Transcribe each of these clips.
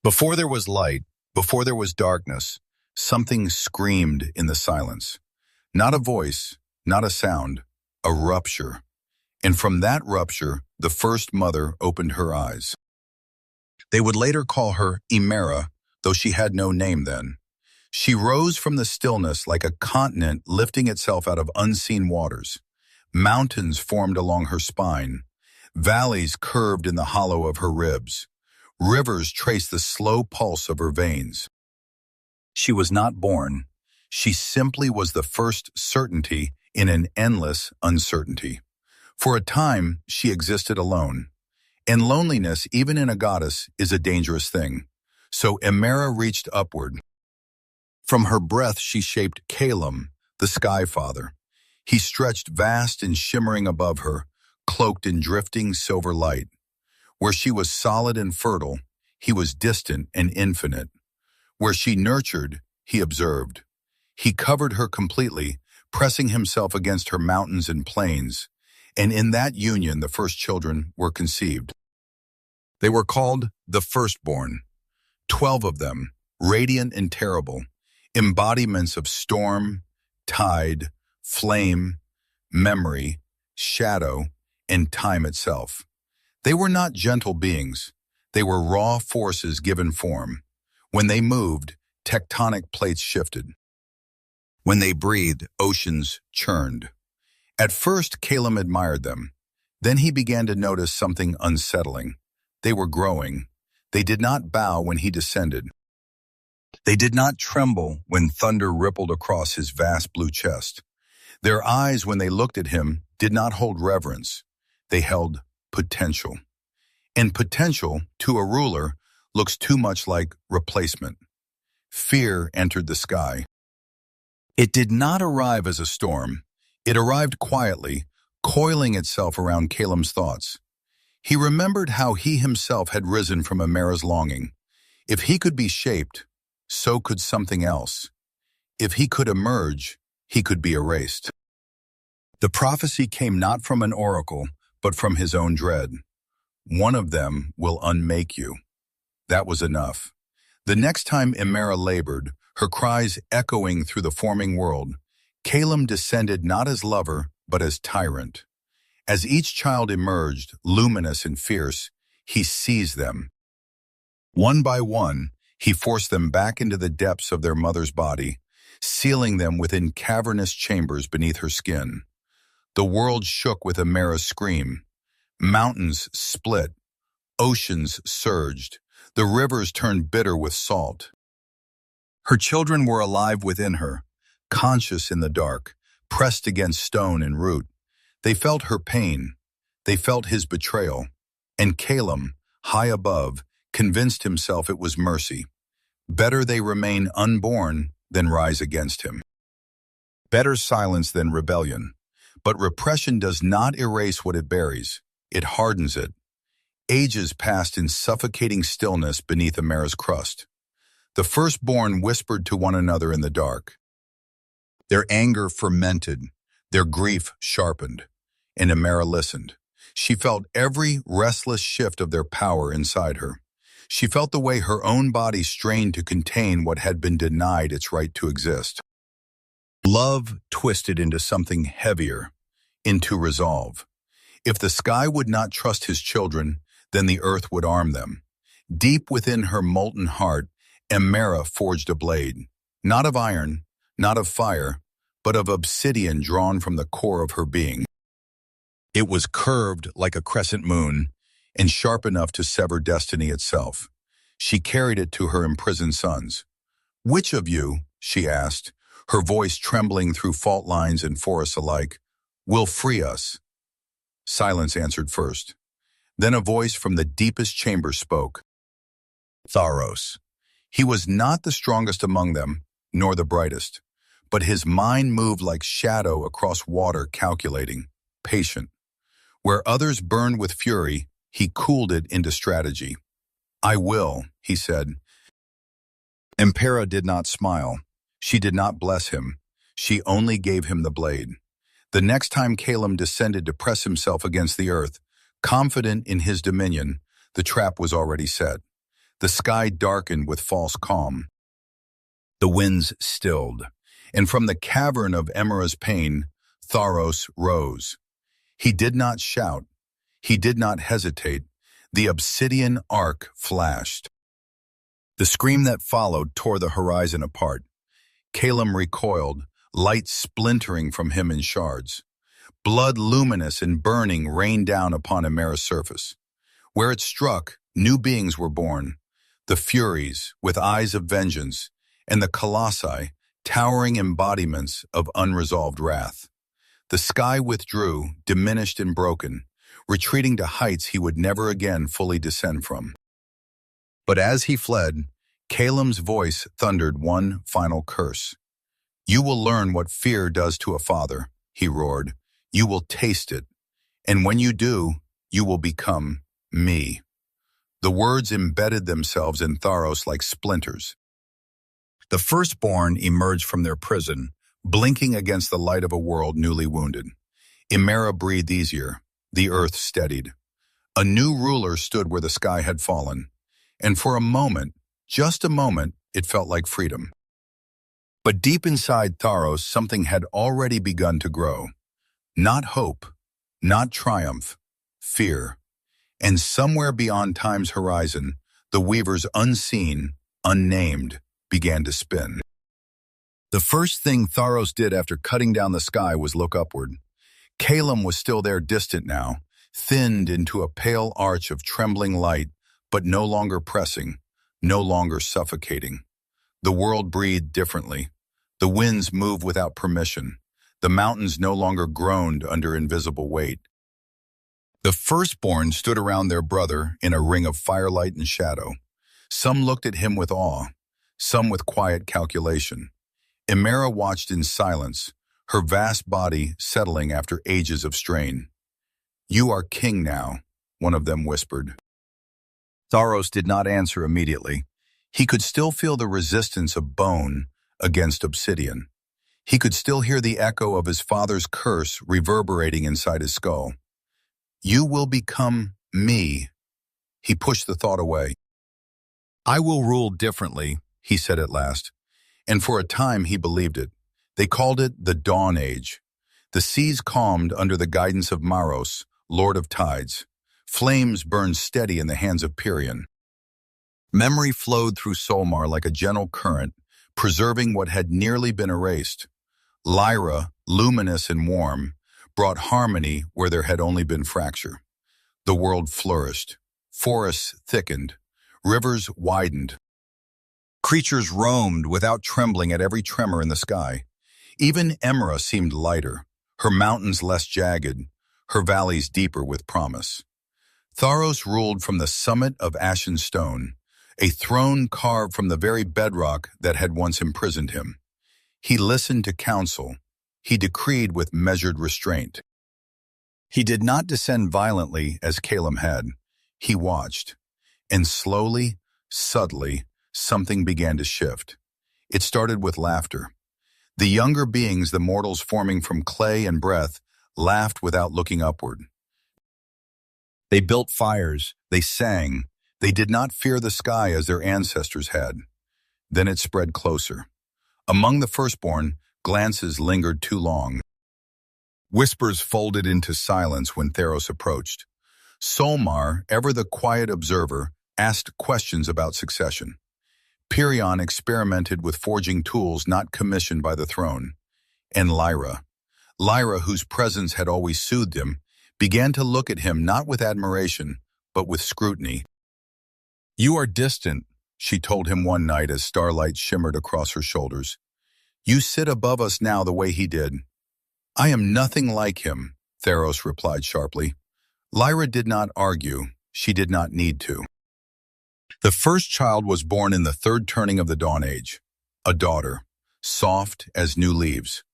Before there was light, before there was darkness, something screamed in the silence. Not a voice, not a sound, a rupture. And from that rupture, the first mother opened her eyes. They would later call her Emera, though she had no name then. She rose from the stillness like a continent lifting itself out of unseen waters. Mountains formed along her spine. Valleys curved in the hollow of her ribs. Rivers traced the slow pulse of her veins. She was not born. She simply was the first certainty in an endless uncertainty. For a time, she existed alone. And loneliness, even in a goddess, is a dangerous thing. So Emera reached upward. From her breath she shaped Calum, the Sky Father. He stretched vast and shimmering above her, cloaked in drifting silver light. Where she was solid and fertile, he was distant and infinite. Where she nurtured, he observed. He covered her completely, pressing himself against her mountains and plains, and in that union the first children were conceived. They were called the firstborn, 12 of them, radiant and terrible, embodiments of storm, tide, flame, memory, shadow, and time itself. They were not gentle beings. They were raw forces given form. When they moved, tectonic plates shifted. When they breathed, oceans churned. At first, Calum admired them. Then he began to notice something unsettling. They were growing. They did not bow when he descended. They did not tremble when thunder rippled across his vast blue chest. Their eyes, when they looked at him, did not hold reverence. They held potential. And potential, to a ruler, looks too much like replacement. Fear entered the sky. It did not arrive as a storm. It arrived quietly, coiling itself around Calum's thoughts. He remembered how he himself had risen from Emera's longing. If he could be shaped, so could something else. If he could emerge, he could be erased. The prophecy came not from an oracle, but from his own dread. One of them will unmake you. That was enough. The next time Emera labored, her cries echoing through the forming world, Calum descended not as lover, but as tyrant. As each child emerged, luminous and fierce, he seized them. One by one, he forced them back into the depths of their mother's body, sealing them within cavernous chambers beneath her skin. The world shook with Emera's scream. Mountains split. Oceans surged. The rivers turned bitter with salt. Her children were alive within her, conscious in the dark, pressed against stone and root. They felt her pain. They felt his betrayal. And Calum, high above, convinced himself it was mercy. Better they remain unborn than rise against him. Better silence than rebellion. But repression does not erase what it buries. It hardens it. Ages passed in suffocating stillness beneath Emera's crust. The firstborn whispered to one another in the dark. Their anger fermented, their grief sharpened, and Emera listened. She felt every restless shift of their power inside her. She felt the way her own body strained to contain what had been denied its right to exist. Love twisted into something heavier, into resolve. If the sky would not trust his children, then the earth would arm them. Deep within her molten heart, Emera forged a blade, not of iron, not of fire, but of obsidian drawn from the core of her being. It was curved like a crescent moon and sharp enough to sever destiny itself. She carried it to her imprisoned sons. "Which of you," she asked, her voice trembling through fault lines and forests alike, "will free us?" Silence answered first. Then a voice from the deepest chamber spoke. Tharos. He was not the strongest among them, nor the brightest, but his mind moved like shadow across water, calculating, patient. Where others burned with fury, he cooled it into strategy. "I will," he said. Emera did not smile. She did not bless him. She only gave him the blade. The next time Calum descended to press himself against the earth, confident in his dominion, the trap was already set. The sky darkened with false calm. The winds stilled, and from the cavern of Emera's pain, Tharos rose. He did not shout. He did not hesitate. The obsidian arc flashed. The scream that followed tore the horizon apart. Calum recoiled, light splintering from him in shards. Blood luminous and burning rained down upon Emera's surface. Where it struck, new beings were born. The Furies, with eyes of vengeance, and the Colossi, towering embodiments of unresolved wrath. The sky withdrew, diminished and broken, retreating to heights he would never again fully descend from. But as he fled, Calum's voice thundered one final curse. "You will learn what fear does to a father," he roared. "You will taste it, and when you do, you will become me." The words embedded themselves in Tharos like splinters. The firstborn emerged from their prison, blinking against the light of a world newly wounded. Emera breathed easier. The earth steadied. A new ruler stood where the sky had fallen, and for a moment, just a moment, it felt like freedom. But deep inside Tharos, something had already begun to grow. Not hope, not triumph, fear. And somewhere beyond time's horizon, the weavers unseen, unnamed, began to spin. The first thing Tharos did after cutting down the sky was look upward. Calum was still there, distant now, thinned into a pale arch of trembling light, but no longer pressing, no longer suffocating. The world breathed differently. The winds moved without permission. The mountains no longer groaned under invisible weight. The firstborn stood around their brother in a ring of firelight and shadow. Some looked at him with awe, some with quiet calculation. Emera watched in silence, her vast body settling after ages of strain. "You are king now," one of them whispered. Tharos did not answer immediately. He could still feel the resistance of bone against obsidian. He could still hear the echo of his father's curse reverberating inside his skull. "You will become me." He pushed the thought away. "I will rule differently," he said at last. And for a time he believed it. They called it the Dawn Age. The seas calmed under the guidance of Maros, Lord of Tides. Flames burned steady in the hands of Pyrrhion. Memory flowed through Solmar like a gentle current, preserving what had nearly been erased. Lyra, luminous and warm, brought harmony where there had only been fracture. The world flourished. Forests thickened. Rivers widened. Creatures roamed without trembling at every tremor in the sky. Even Emera seemed lighter, her mountains less jagged, her valleys deeper with promise. Tharos ruled from the summit of ashen stone, a throne carved from the very bedrock that had once imprisoned him. He listened to counsel. He decreed with measured restraint. He did not descend violently as Calum had. He watched, and slowly, subtly, something began to shift. It started with laughter. The younger beings, the mortals forming from clay and breath, laughed without looking upward. They built fires, they sang, they did not fear the sky as their ancestors had. Then it spread closer. Among the firstborn, glances lingered too long. Whispers folded into silence when Tharos approached. Solmar, ever the quiet observer, asked questions about succession. Pyrrhion experimented with forging tools not commissioned by the throne. And Lyra, whose presence had always soothed him, began to look at him not with admiration, but with scrutiny. "You are distant," she told him one night as starlight shimmered across her shoulders. "You sit above us now the way he did." "I am nothing like him," Tharos replied sharply. Lyra did not argue. She did not need to. The first child was born in the third turning of the Dawn Age, a daughter, soft as new leaves.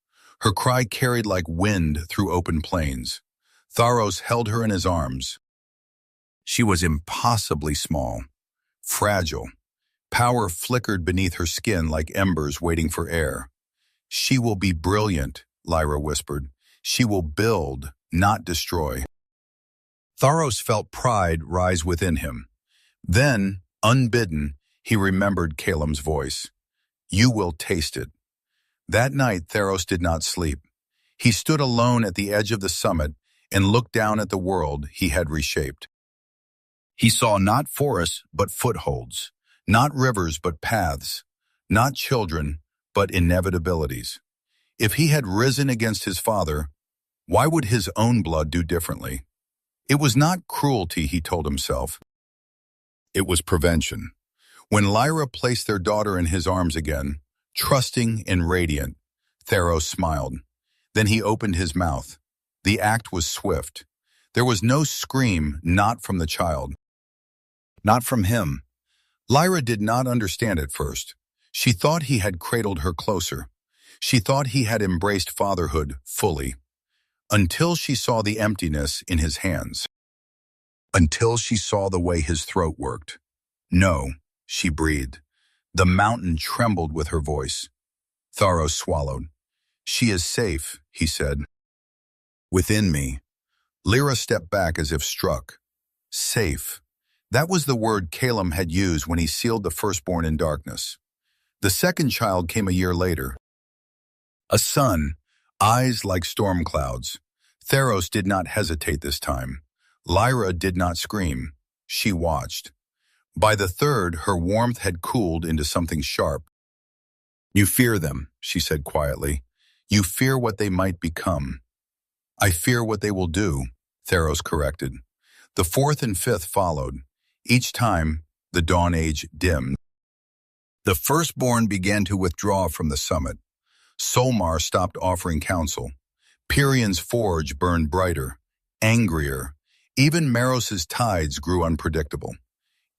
Her cry carried like wind through open plains. Tharos held her in his arms. She was impossibly small, fragile. Power flickered beneath her skin like embers waiting for air. "She will be brilliant," Lyra whispered. "She will build, not destroy." Tharos felt pride rise within him. Then, Unbidden, he remembered Calem's voice. You will taste it. That night, Tharos did not sleep. He stood alone at the edge of the summit and looked down at the world he had reshaped. He saw not forests, but footholds, not rivers, but paths, not children, but inevitabilities. If he had risen against his father, why would his own blood do differently? It was not cruelty, he told himself. It was prevention. When Lyra placed their daughter in his arms again, trusting and radiant, Tharos smiled. Then he opened his mouth. The act was swift. There was no scream, not from the child. Not from him. Lyra did not understand at first. She thought he had cradled her closer. She thought he had embraced fatherhood fully. Until she saw the emptiness in his hands. Until she saw the way his throat worked. No, she breathed. The mountain trembled with her voice. Tharos swallowed. She is safe, he said. Within me. Lyra stepped back as if struck. Safe. That was the word Calem had used when he sealed the firstborn in darkness. The second child came a year later. A son, eyes like storm clouds. Tharos did not hesitate this time. Lyra did not scream. She watched. By the third, her warmth had cooled into something sharp. You fear them, she said quietly. You fear what they might become. I fear what they will do, Tharos corrected. The fourth and fifth followed. Each time, the dawn age dimmed. The firstborn began to withdraw from the summit. Solmar stopped offering counsel. Pyrion's forge burned brighter, angrier. Even Maros's tides grew unpredictable.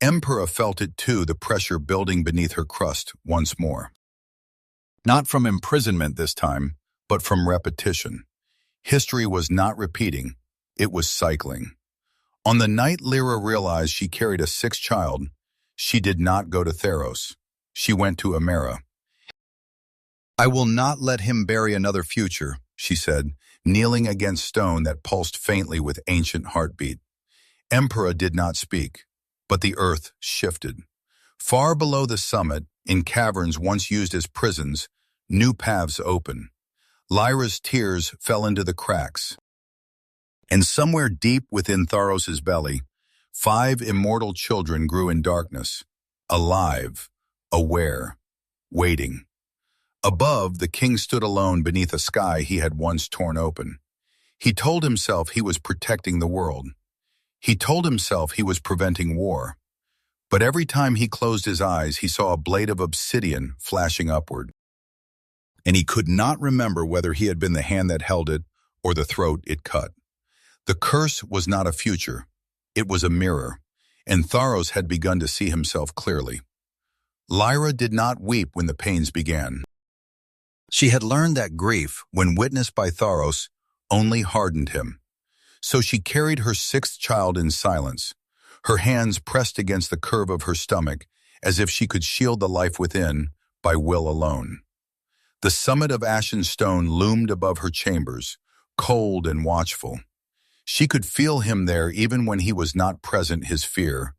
Emperor felt it too, the pressure building beneath her crust once more. Not from imprisonment this time, but from repetition. History was not repeating, it was cycling. On the night Lyra realized she carried a sixth child, she did not go to Tharos. She went to Amera. I will not let him bury another future, she said, kneeling against stone that pulsed faintly with ancient heartbeat. Emperor did not speak, but the earth shifted. Far below the summit, in caverns once used as prisons, new paths opened. Lyra's tears fell into the cracks. And somewhere deep within Tharos's belly, 5 immortal children grew in darkness, alive, aware, waiting. Above, the king stood alone beneath a sky he had once torn open. He told himself he was protecting the world. He told himself he was preventing war. But every time he closed his eyes, he saw a blade of obsidian flashing upward. And he could not remember whether he had been the hand that held it or the throat it cut. The curse was not a future. It was a mirror, and Tharos had begun to see himself clearly. Lyra did not weep when the pains began. She had learned that grief, when witnessed by Tharos, only hardened him. So she carried her sixth child in silence, her hands pressed against the curve of her stomach, as if she could shield the life within by will alone. The summit of ashen stone loomed above her chambers, cold and watchful. She could feel him there even when he was not present, his fear,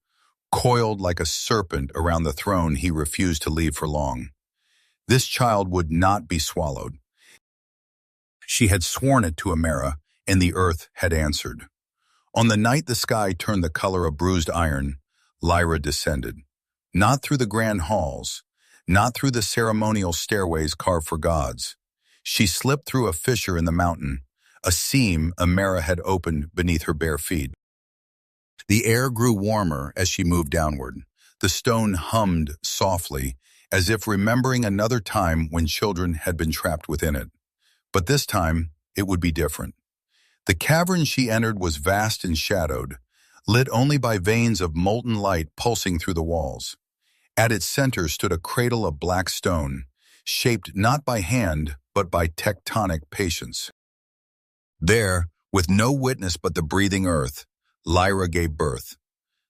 coiled like a serpent around the throne he refused to leave for long. This child would not be swallowed. She had sworn it to Amera, and the earth had answered. On the night the sky turned the color of bruised iron, Lyra descended. Not through the grand halls, not through the ceremonial stairways carved for gods. She slipped through a fissure in the mountain, a seam Amera had opened beneath her bare feet. The air grew warmer as she moved downward. The stone hummed softly, as if remembering another time when children had been trapped within it. But this time, it would be different. The cavern she entered was vast and shadowed, lit only by veins of molten light pulsing through the walls. At its center stood a cradle of black stone, shaped not by hand, but by tectonic patience. There, with no witness but the breathing earth, Lyra gave birth.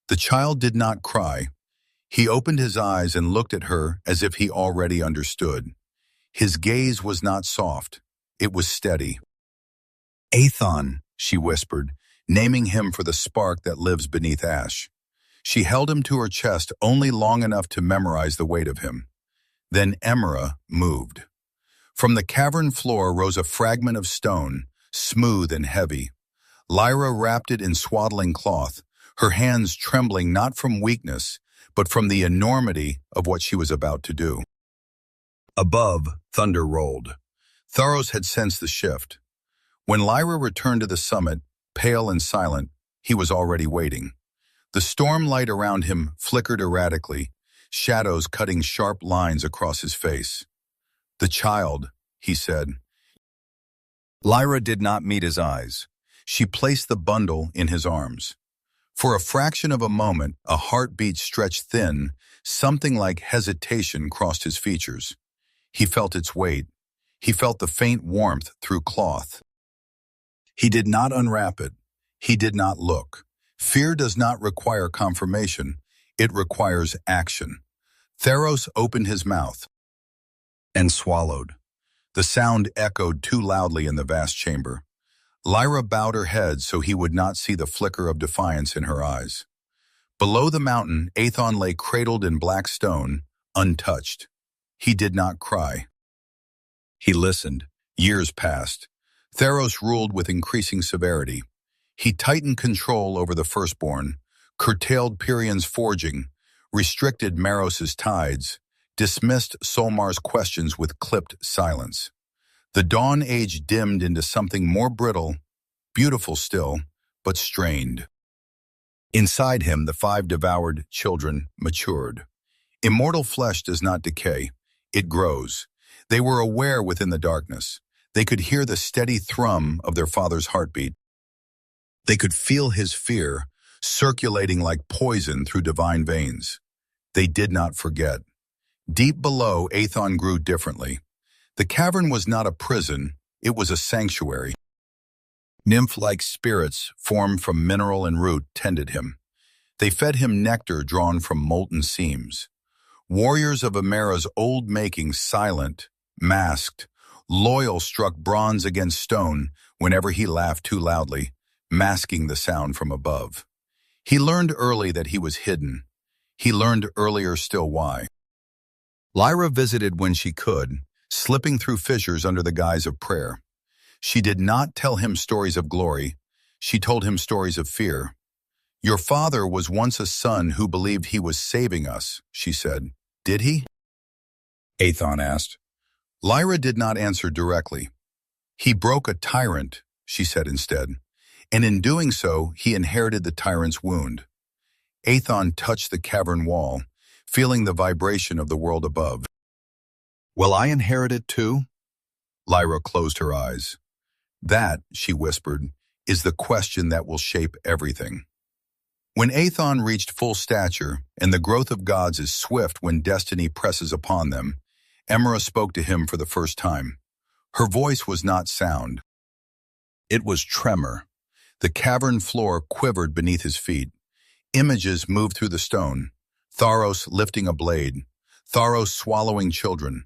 The child did not cry. He opened his eyes and looked at her as if he already understood. His gaze was not soft. It was steady. Aethon, she whispered, naming him for the spark that lives beneath ash. She held him to her chest only long enough to memorize the weight of him. Then Emera moved. From the cavern floor rose a fragment of stone, smooth and heavy. Lyra wrapped it in swaddling cloth, her hands trembling not from weakness, but from the enormity of what she was about to do. Above, thunder rolled. Tharos had sensed the shift. When Lyra returned to the summit, pale and silent, he was already waiting. The storm light around him flickered erratically, shadows cutting sharp lines across his face. "The child," he said. Lyra did not meet his eyes. She placed the bundle in his arms. For a fraction of a moment, a heartbeat stretched thin, something like hesitation crossed his features. He felt its weight. He felt the faint warmth through cloth. He did not unwrap it. He did not look. Fear does not require confirmation. It requires action. Tharos opened his mouth and swallowed. The sound echoed too loudly in the vast chamber. Lyra bowed her head so he would not see the flicker of defiance in her eyes. Below the mountain, Aethon lay cradled in black stone, untouched. He did not cry. He listened. Years passed. Tharos ruled with increasing severity. He tightened control over the firstborn, curtailed Pyrion's forging, restricted Maros's tides, dismissed Solmar's questions with clipped silence. The dawn age dimmed into something more brittle, beautiful still, but strained. Inside him, the 5 devoured children matured. Immortal flesh does not decay. It grows. They were aware within the darkness. They could hear the steady thrum of their father's heartbeat. They could feel his fear, circulating like poison through divine veins. They did not forget. Deep below, Aethon grew differently. The cavern was not a prison, it was a sanctuary. Nymph-like spirits, formed from mineral and root, tended him. They fed him nectar drawn from molten seams. Warriors of Amera's old making, silent, masked, loyal, struck bronze against stone whenever he laughed too loudly, masking the sound from above. He learned early that he was hidden. He learned earlier still why. Lyra visited when she could, slipping through fissures under the guise of prayer. She did not tell him stories of glory. She told him stories of fear. "Your father was once a son who believed he was saving us," she said. "Did he?" Aethon asked. Lyra did not answer directly. "He broke a tyrant," she said instead, "and in doing so, he inherited the tyrant's wound." Aethon touched the cavern wall, feeling the vibration of the world above. "Will I inherit it too?" Lyra closed her eyes. "That," she whispered, "is the question that will shape everything." When Aethon reached full stature, and the growth of gods is swift when destiny presses upon them, Emera spoke to him for the first time. Her voice was not sound. It was tremor. The cavern floor quivered beneath his feet. Images moved through the stone. Tharos lifting a blade. Tharos swallowing children.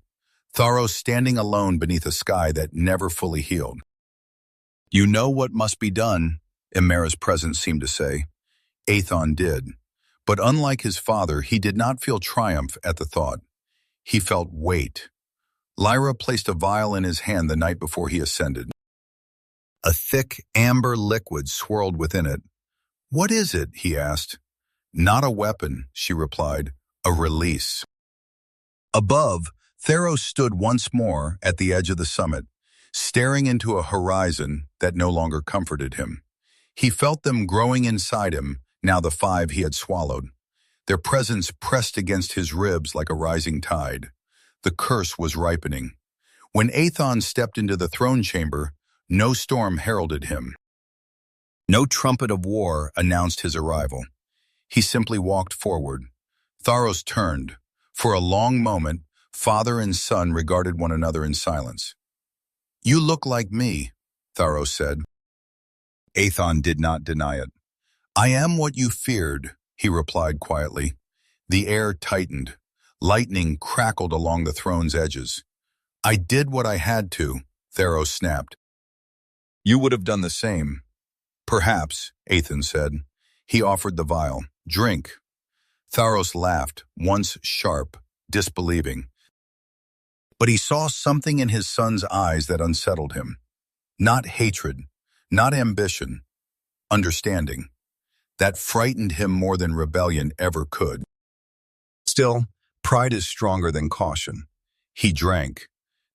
Tharos standing alone beneath a sky that never fully healed. "You know what must be done," Emera's presence seemed to say. Aethon did. But unlike his father, he did not feel triumph at the thought. He felt weight. Lyra placed a vial in his hand the night before he ascended. A thick, amber liquid swirled within it. "What is it?" he asked. "Not a weapon," she replied. "A release." Above, Tharos stood once more at the edge of the summit, staring into a horizon that no longer comforted him. He felt them growing inside him, now the 5 he had swallowed. Their presence pressed against his ribs like a rising tide. The curse was ripening. When Aethon stepped into the throne chamber, no storm heralded him. No trumpet of war announced his arrival. He simply walked forward. Tharos turned. For a long moment, father and son regarded one another in silence. "You look like me," Tharos said. Aethon did not deny it. "I am what you feared," he replied quietly. The air tightened. Lightning crackled along the throne's edges. "I did what I had to," Tharos snapped. "You would have done the same." "Perhaps," Aethon said. He offered the vial. "Drink. Tharos laughed, once sharp, disbelieving. But he saw something in his son's eyes that unsettled him. Not hatred, not ambition, understanding. That frightened him more than rebellion ever could. Still, pride is stronger than caution. He drank.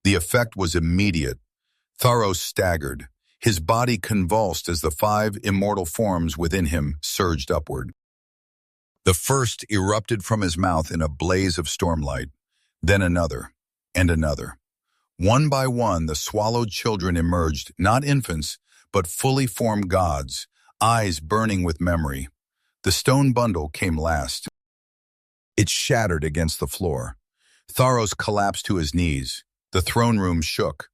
The effect was immediate. Tharos staggered. His body convulsed as the 5 immortal forms within him surged upward. The first erupted from his mouth in a blaze of stormlight, then another, and another. One by one, the swallowed children emerged, not infants, but fully formed gods, eyes burning with memory. The stone bundle came last. It shattered against the floor. Tharos collapsed to his knees. The throne room shook.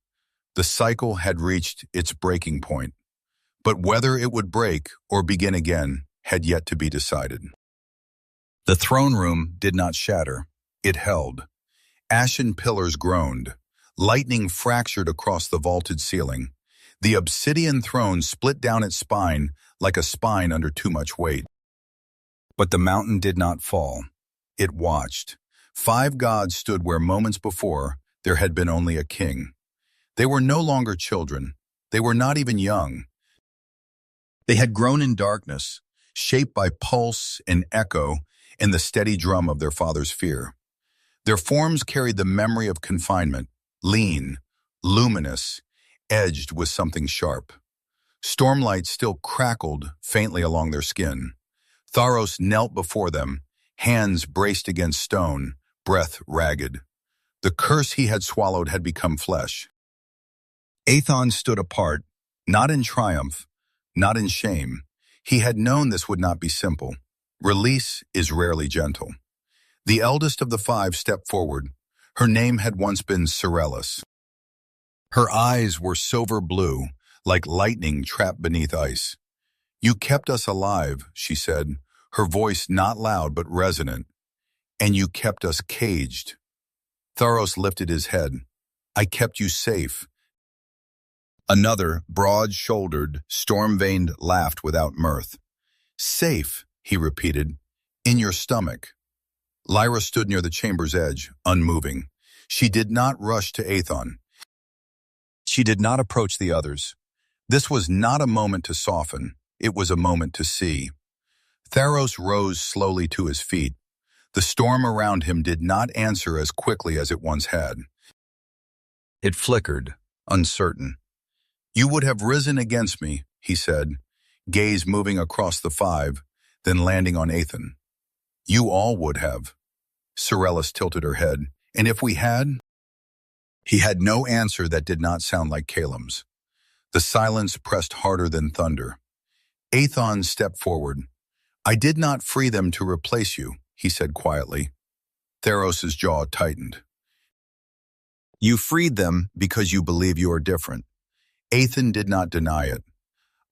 The cycle had reached its breaking point. But whether it would break or begin again had yet to be decided. The throne room did not shatter. It held. Ashen pillars groaned. Lightning fractured across the vaulted ceiling. The obsidian throne split down its spine like a spine under too much weight. But the mountain did not fall. It watched. 5 gods stood where moments before there had been only a king. They were no longer children. They were not even young. They had grown in darkness, shaped by pulse and echo and the steady drum of their father's fear. Their forms carried the memory of confinement, lean, luminous, edged with something sharp. Stormlight still crackled faintly along their skin. Tharos knelt before them, hands braced against stone, breath ragged. The curse he had swallowed had become flesh. Aethon stood apart, not in triumph, not in shame. He had known this would not be simple. Release is rarely gentle. The eldest of the 5 stepped forward. Her name had once been Cerelis. Her eyes were silver blue, like lightning trapped beneath ice. "You kept us alive," she said, her voice not loud but resonant. "And you kept us caged." Tharos lifted his head. "I kept you safe." Another, broad-shouldered, storm-veined, laughed without mirth. "Safe," he repeated, "in your stomach." Lyra stood near the chamber's edge, unmoving. She did not rush to Aethon. She did not approach the others. This was not a moment to soften. It was a moment to see. Tharos rose slowly to his feet. The storm around him did not answer as quickly as it once had. It flickered, uncertain. "You would have risen against me," he said, gaze moving across the 5, then landing on Aethon. "You all would have." Cerelis tilted her head. "And if we had?" He had no answer that did not sound like Calem's. The silence pressed harder than thunder. Aethon stepped forward. "I did not free them to replace you," he said quietly. Tharos's jaw tightened. "You freed them because you believe you are different." Aethon did not deny it.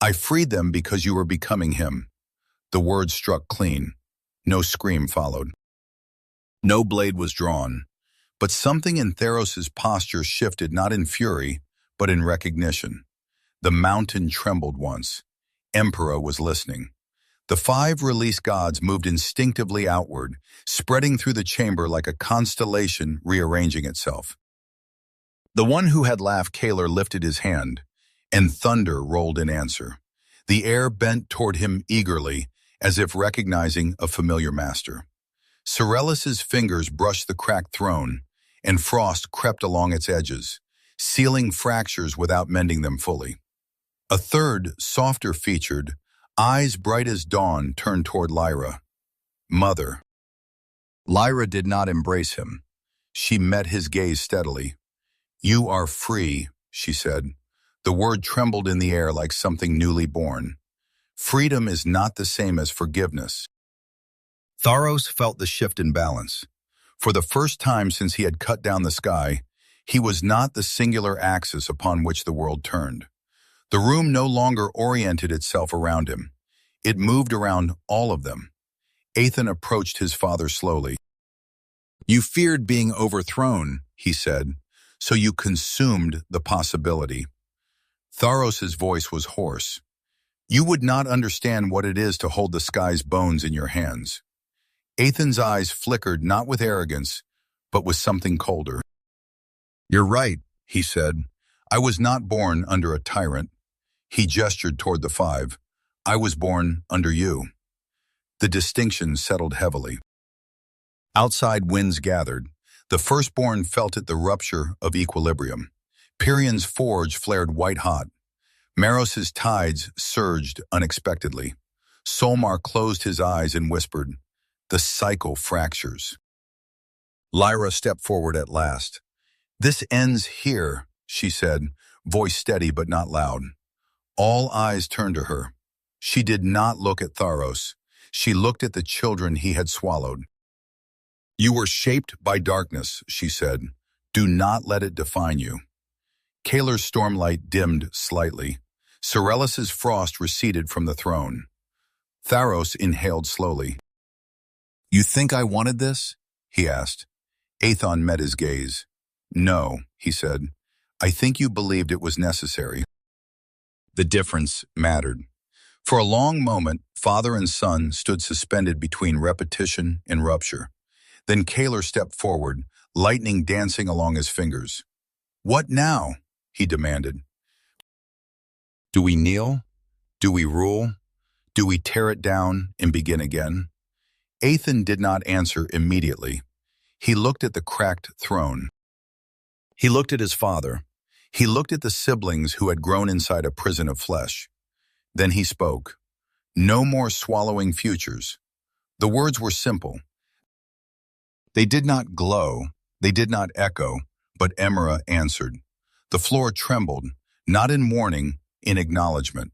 "I freed them because you were becoming him." The words struck clean. No scream followed. No blade was drawn. But something in Tharos's posture shifted not in fury, but in recognition. The mountain trembled once. Emperor was listening. The 5 released gods moved instinctively outward, spreading through the chamber like a constellation rearranging itself. The one who had laughed, Kaler, lifted his hand, and thunder rolled in answer. The air bent toward him eagerly, as if recognizing a familiar master. Cerelis's fingers brushed the cracked throne, and frost crept along its edges, sealing fractures without mending them fully. A third, softer-featured, eyes bright as dawn, turned toward Lyra. "Mother." Lyra did not embrace him. She met his gaze steadily. "You are free," she said. The word trembled in the air like something newly born. Freedom is not the same as forgiveness. Tharos felt the shift in balance. For the first time since he had cut down the sky, he was not the singular axis upon which the world turned. The room no longer oriented itself around him. It moved around all of them. Aethon approached his father slowly. "You feared being overthrown," he said, "so you consumed the possibility." Tharos's voice was hoarse. "You would not understand what it is to hold the sky's bones in your hands." Aethan's eyes flickered not with arrogance, but with something colder. "You're right," he said. "I was not born under a tyrant." He gestured toward the five. "I was born under you." The distinction settled heavily. Outside winds gathered. The firstborn felt it the rupture of equilibrium. Pyrion's forge flared white-hot. Maros's tides surged unexpectedly. Solmar closed his eyes and whispered, "The cycle fractures." Lyra stepped forward at last. "This ends here," she said, voice steady but not loud. All eyes turned to her. She did not look at Tharos. She looked at the children he had swallowed. "You were shaped by darkness," she said. "Do not let it define you." Kaeler's stormlight dimmed slightly. Sorellus's frost receded from the throne. Tharos inhaled slowly. "You think I wanted this?" he asked. Aethon met his gaze. "No," he said. "I think you believed it was necessary." The difference mattered. For a long moment, father and son stood suspended between repetition and rupture. Then Kaeler stepped forward, lightning dancing along his fingers. "What now?" he demanded. "Do we kneel? Do we rule? Do we tear it down and begin again?" Aethan did not answer immediately. He looked at the cracked throne. He looked at his father. He looked at the siblings who had grown inside a prison of flesh. Then he spoke. "No more swallowing futures." The words were simple. They did not glow, they did not echo, but Emera answered. The floor trembled, not in warning, in acknowledgement.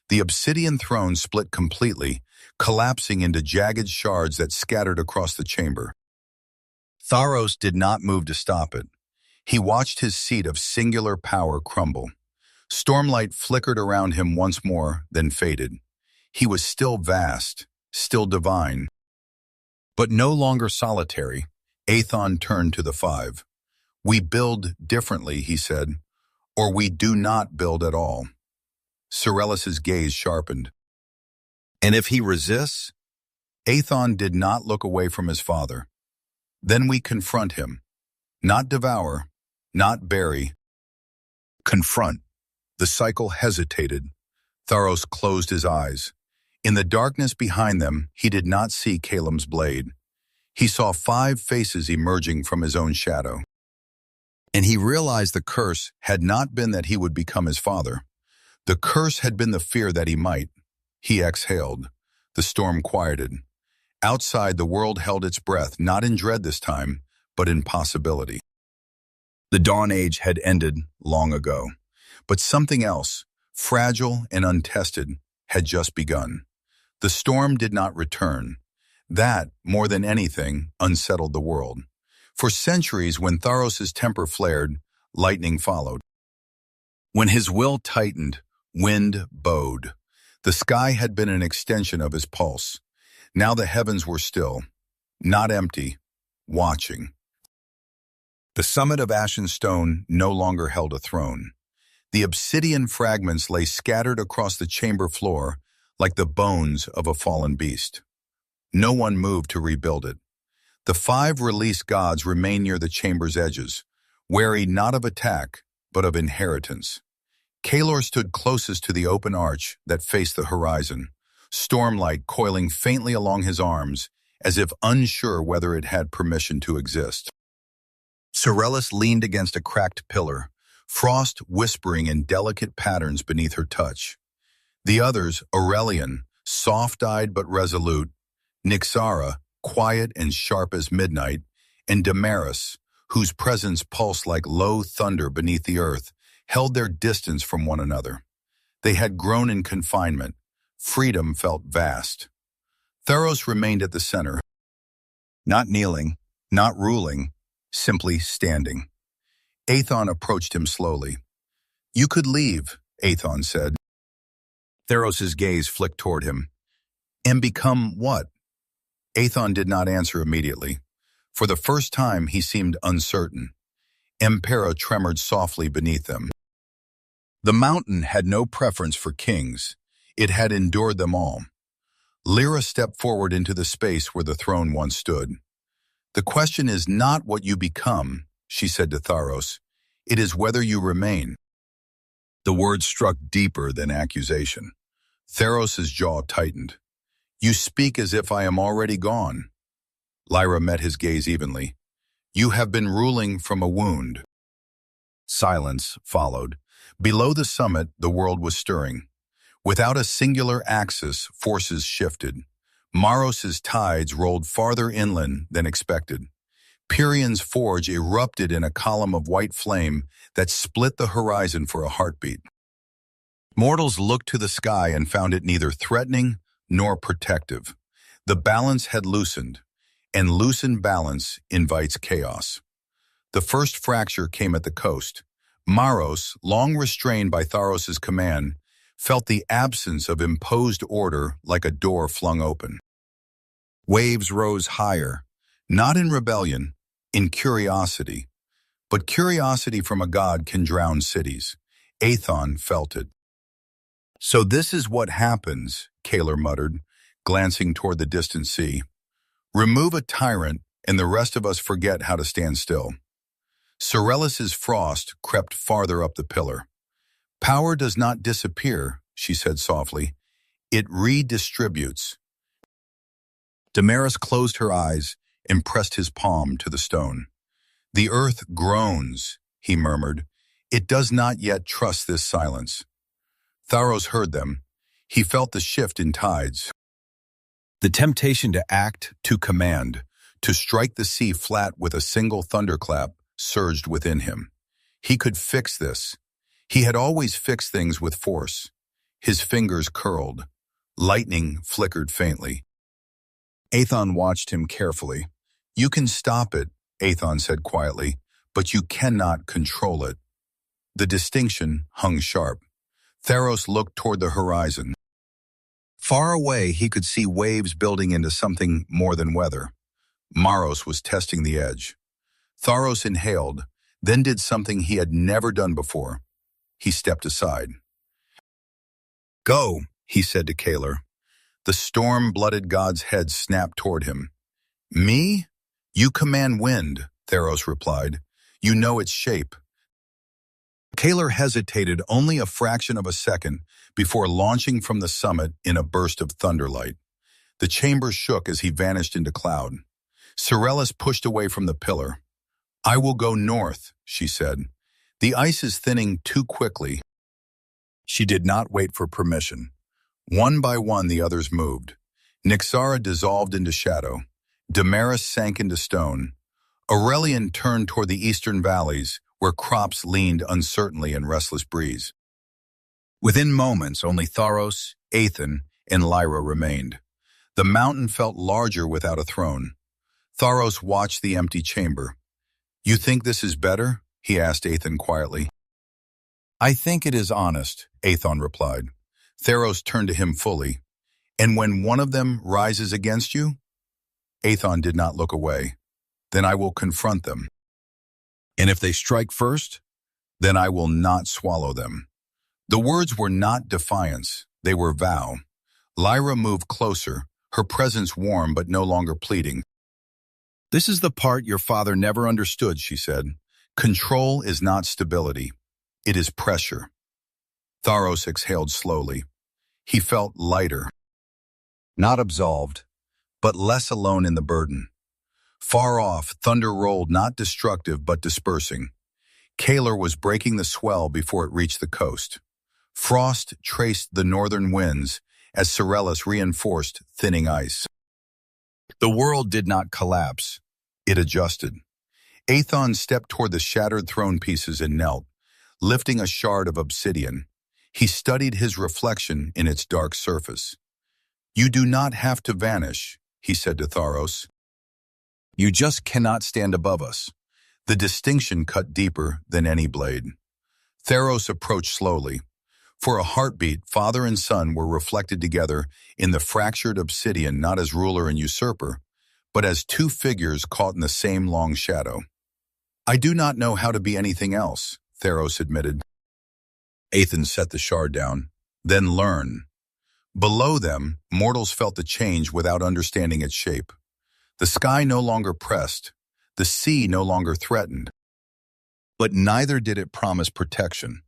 The obsidian throne split completely, collapsing into jagged shards that scattered across the chamber. Tharos did not move to stop it. He watched his seat of singular power crumble. Stormlight flickered around him once more, then faded. He was still vast, still divine. But no longer solitary. Aethon turned to the five. "We build differently," he said, "or we do not build at all." Sorellus's gaze sharpened. "And if he resists?" Aethon did not look away from his father. "Then we confront him. Not devour, not bury. Confront." The cycle hesitated. Tharos closed his eyes. In the darkness behind them, he did not see Kalem's blade. He saw 5 faces emerging from his own shadow. And he realized the curse had not been that he would become his father. The curse had been the fear that he might. He exhaled. The storm quieted. Outside, the world held its breath, not in dread this time, but in possibility. The Dawn Age had ended long ago. But something else, fragile and untested, had just begun. The storm did not return. That, more than anything, unsettled the world. For centuries, when Tharos's temper flared, lightning followed. When his will tightened, wind bowed. The sky had been an extension of his pulse. Now the heavens were still, not empty, watching. The summit of ashen stone no longer held a throne. The obsidian fragments lay scattered across the chamber floor like the bones of a fallen beast. No one moved to rebuild it. The 5 released gods remained near the chamber's edges, wary not of attack, but of inheritance. Kaelor stood closest to the open arch that faced the horizon, stormlight coiling faintly along his arms, as if unsure whether it had permission to exist. Sorellus leaned against a cracked pillar, frost whispering in delicate patterns beneath her touch. The others, Aurelian, soft-eyed but resolute, Nyxara, quiet and sharp as midnight, and Damaris, whose presence pulsed like low thunder beneath the earth, held their distance from one another. They had grown in confinement. Freedom felt vast. Tharos remained at the center, not kneeling, not ruling, simply standing. Aethon approached him slowly. "You could leave," Aethon said. Tharos's gaze flicked toward him. "And become what?" Aethon did not answer immediately. For the first time, he seemed uncertain. Empera tremored softly beneath them. The mountain had no preference for kings. It had endured them all. Lyra stepped forward into the space where the throne once stood. "The question is not what you become," she said to Tharos. "It is whether you remain." The words struck deeper than accusation. Tharos's jaw tightened. "You speak as if I am already gone." Lyra met his gaze evenly. "You have been ruling from a wound." Silence followed. Below the summit, the world was stirring. Without a singular axis, forces shifted. Maros's tides rolled farther inland than expected. Pyrion's forge erupted in a column of white flame that split the horizon for a heartbeat. Mortals looked to the sky and found it neither threatening nor protective. The balance had loosened, and loosened balance invites chaos. The first fracture came at the coast. Maros, long restrained by Tharos's command, felt the absence of imposed order like a door flung open. Waves rose higher, not in rebellion, in curiosity. But curiosity from a god can drown cities. Aethon felt it. "So this is what happens," Kalar muttered, glancing toward the distant sea. "Remove a tyrant, and the rest of us forget how to stand still." Sorellis's frost crept farther up the pillar. "Power does not disappear," she said softly. "It redistributes." Damaris closed her eyes and pressed his palm to the stone. "The earth groans," he murmured. "It does not yet trust this silence." Tharos heard them. He felt the shift in tides. The temptation to act, to command, to strike the sea flat with a single thunderclap surged within him. He could fix this. He had always fixed things with force. His fingers curled. Lightning flickered faintly. Aethon watched him carefully. "You can stop it," Aethon said quietly, "but you cannot control it." The distinction hung sharp. Tharos looked toward the horizon. Far away, he could see waves building into something more than weather. Maros was testing the edge. Tharos inhaled, then did something he had never done before. He stepped aside. "Go," he said to Kalar. The storm-blooded god's head snapped toward him. "Me? You command wind," Tharos replied. "You know its shape." Kalar hesitated only a fraction of a second before launching from the summit in a burst of thunderlight. The chamber shook as he vanished into cloud. Sorellis pushed away from the pillar. "I will go north," she said. "The ice is thinning too quickly." She did not wait for permission. One by one the others moved. Nyxara dissolved into shadow. Damaris sank into stone. Aurelian turned toward the eastern valleys, where crops leaned uncertainly in restless breeze. Within moments, only Tharos, Aethon, and Lyra remained. The mountain felt larger without a throne. Tharos watched the empty chamber. "You think this is better?" he asked Aethon quietly. "I think it is honest," Aethon replied. Tharos turned to him fully. "And when one of them rises against you?" Aethon did not look away. "Then I will confront them. And if they strike first, then I will not swallow them." The words were not defiance, they were vow. Lyra moved closer, her presence warm but no longer pleading. "This is the part your father never understood," she said. "Control is not stability. It is pressure." Tharos exhaled slowly. He felt lighter. Not absolved, but less alone in the burden. Far off, thunder rolled, not destructive but dispersing. Kalar was breaking the swell before it reached the coast. Frost traced the northern winds as Sorellis reinforced thinning ice. The world did not collapse. It adjusted. Aethon stepped toward the shattered throne pieces and knelt, lifting a shard of obsidian. He studied his reflection in its dark surface. "You do not have to vanish," he said to Tharos. "You just cannot stand above us." The distinction cut deeper than any blade. Tharos approached slowly. For a heartbeat, father and son were reflected together in the fractured obsidian, not as ruler and usurper, but as two figures caught in the same long shadow. "I do not know how to be anything else," Tharos admitted. Aethon set the shard down. "Then learn." Below them, mortals felt the change without understanding its shape. The sky no longer pressed, the sea no longer threatened. But neither did it promise protection.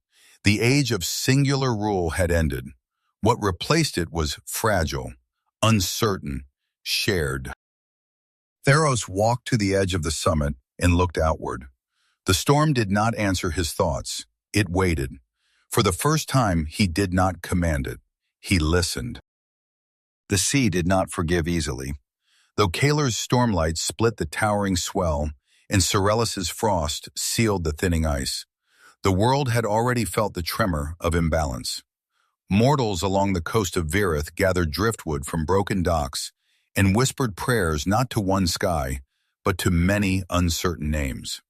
The age of singular rule had ended. What replaced it was fragile, uncertain, shared. Tharos walked to the edge of the summit and looked outward. The storm did not answer his thoughts. It waited. For the first time, he did not command it. He listened. The sea did not forgive easily. Though Kalar's stormlight split the towering swell and Sorellis's frost sealed the thinning ice, the world had already felt the tremor of imbalance. Mortals along the coast of Virith gathered driftwood from broken docks and whispered prayers not to one sky, but to many uncertain names.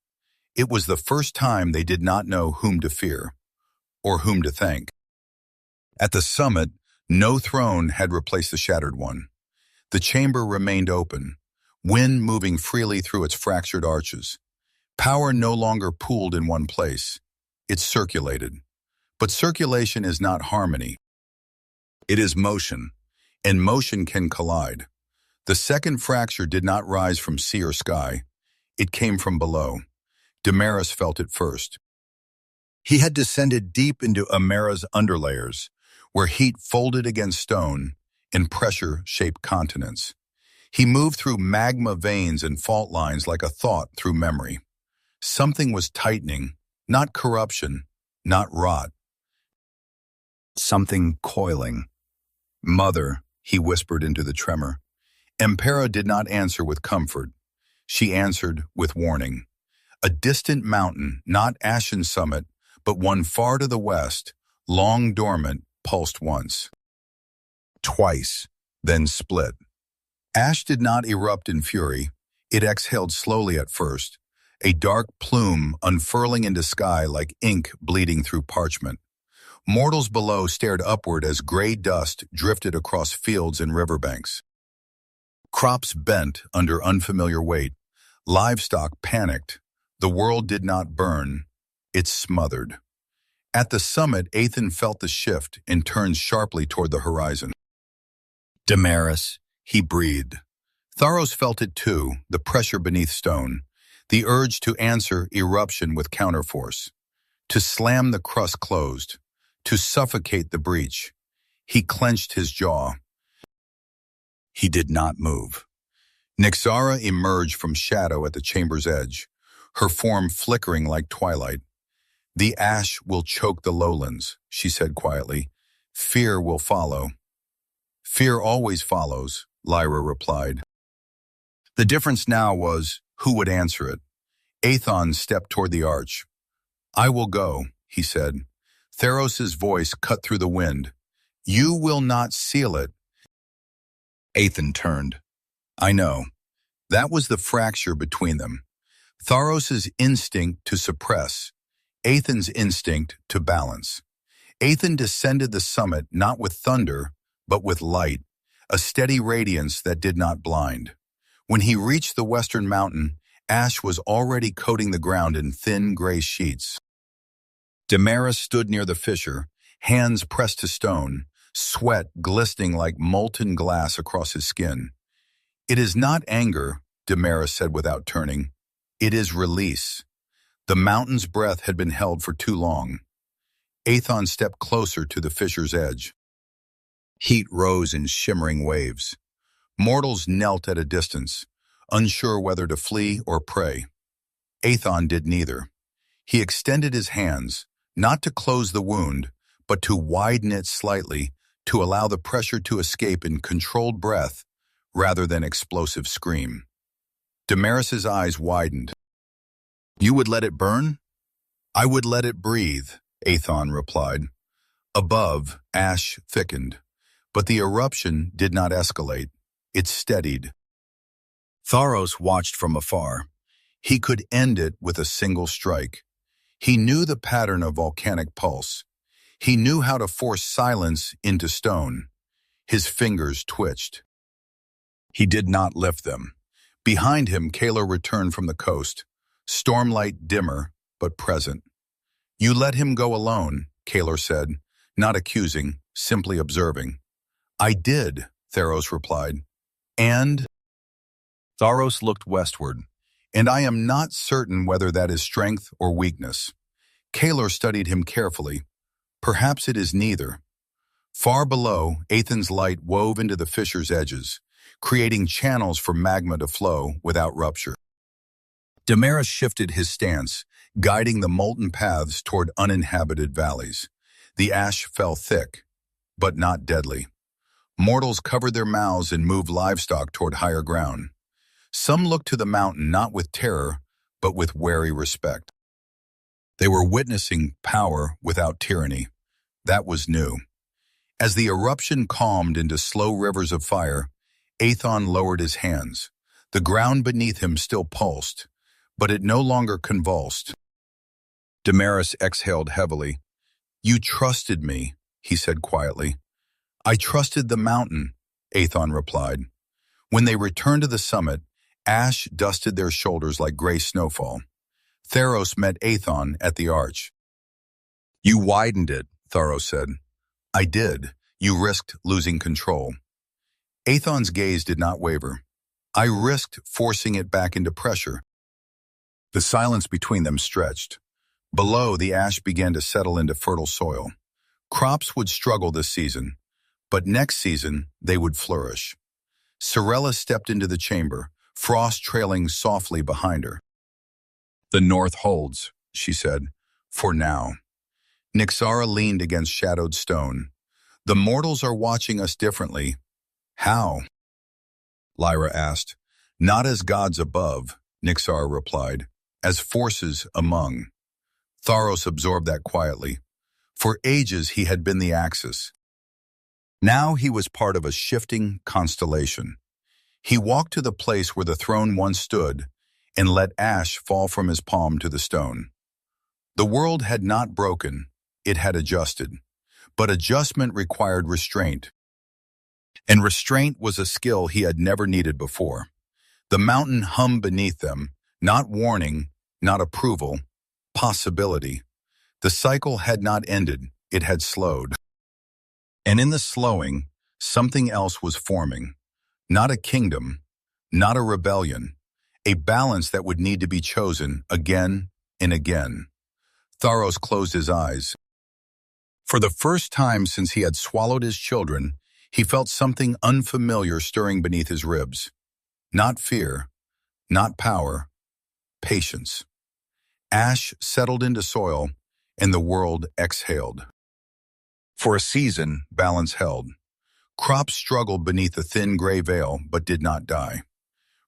It was the first time they did not know whom to fear or whom to thank. At the summit, no throne had replaced the shattered one. The chamber remained open, wind moving freely through its fractured arches. Power no longer pooled in one place. It circulated. But circulation is not harmony. It is motion, and motion can collide. The second fracture did not rise from sea or sky. It came from below. Damaris felt it first. He had descended deep into Amara's underlayers, where heat folded against stone and pressure shaped continents. He moved through magma veins and fault lines like a thought through memory. Something was tightening, not corruption, not rot. Something coiling. Mother, he whispered into the tremor. Empera did not answer with comfort. She answered with warning. A distant mountain, not ashen summit, but one far to the west, long dormant, pulsed once. Twice, then split. Ash did not erupt in fury. It exhaled slowly at first, a dark plume unfurling into sky like ink bleeding through parchment. Mortals below stared upward as gray dust drifted across fields and riverbanks. Crops bent under unfamiliar weight. Livestock panicked. The world did not burn. It smothered. At the summit, Athan felt the shift and turned sharply toward the horizon. Damaris, he breathed. Tharos felt it too, the pressure beneath stone, the urge to answer eruption with counterforce, to slam the crust closed, to suffocate the breach. He clenched his jaw. He did not move. Nyxara emerged from shadow at the chamber's edge, her form flickering like twilight. The ash will choke the lowlands, she said quietly. Fear will follow. Fear always follows, Lyra replied. The difference now was who would answer it. Aethon stepped toward the arch. I will go, he said. Tharos's voice cut through the wind. You will not seal it. Aethon turned. I know. That was the fracture between them. Tharos's instinct to suppress, Aethon's instinct to balance. Aethon descended the summit not with thunder, but with light, a steady radiance that did not blind. When he reached the western mountain, ash was already coating the ground in thin gray sheets. Damaris stood near the fissure, hands pressed to stone, sweat glistening like molten glass across his skin. It is not anger, Damaris said without turning. It is release. The mountain's breath had been held for too long. Aethon stepped closer to the fissure's edge. Heat rose in shimmering waves. Mortals knelt at a distance, unsure whether to flee or pray. Aethon did neither. He extended his hands, not to close the wound, but to widen it slightly, to allow the pressure to escape in controlled breath rather than explosive scream. Damaris's eyes widened. You would let it burn? I would let it breathe, Aethon replied. Above, ash thickened, but the eruption did not escalate. It steadied. Tharos watched from afar. He could end it with a single strike. He knew the pattern of volcanic pulse. He knew how to force silence into stone. His fingers twitched. He did not lift them. Behind him, Kalar returned from the coast, stormlight dimmer but present. You let him go alone, Kalar said, not accusing, simply observing. I did, Tharos replied. And Tharos looked westward. And I am not certain whether that is strength or weakness. Kaelor studied him carefully. Perhaps it is neither. Far below, Aethan's light wove into the fissure's edges, creating channels for magma to flow without rupture. Damaris shifted his stance, guiding the molten paths toward uninhabited valleys. The ash fell thick, but not deadly. Mortals covered their mouths and moved livestock toward higher ground. Some looked to the mountain not with terror, but with wary respect. They were witnessing power without tyranny. That was new. As the eruption calmed into slow rivers of fire, Aethon lowered his hands. The ground beneath him still pulsed, but it no longer convulsed. Damaris exhaled heavily. You trusted me, he said quietly. I trusted the mountain, Aethon replied. When they returned to the summit, ash dusted their shoulders like gray snowfall. Tharos met Aethon at the arch. You widened it, Tharos said. I did. You risked losing control. Aethon's gaze did not waver. I risked forcing it back into pressure. The silence between them stretched. Below, the ash began to settle into fertile soil. Crops would struggle this season, but next season they would flourish. Sorella stepped into the chamber, frost trailing softly behind her. The north holds, she said, for now. Nyxara leaned against shadowed stone. The mortals are watching us differently. How? Lyra asked. Not as gods above, Nyxara replied, as forces among. Tharos absorbed that quietly. For ages he had been the axis. Now he was part of a shifting constellation. He walked to the place where the throne once stood and let ash fall from his palm to the stone. The world had not broken, it had adjusted. But adjustment required restraint. And restraint was a skill he had never needed before. The mountain hummed beneath them, not warning, not approval, possibility. The cycle had not ended, it had slowed. And in the slowing, something else was forming. Not a kingdom, not a rebellion, a balance that would need to be chosen again and again. Tharos closed his eyes. For the first time since he had swallowed his children, he felt something unfamiliar stirring beneath his ribs. Not fear, not power, patience. Ash settled into soil, and the world exhaled. For a season, balance held. Crops struggled beneath a thin gray veil, but did not die.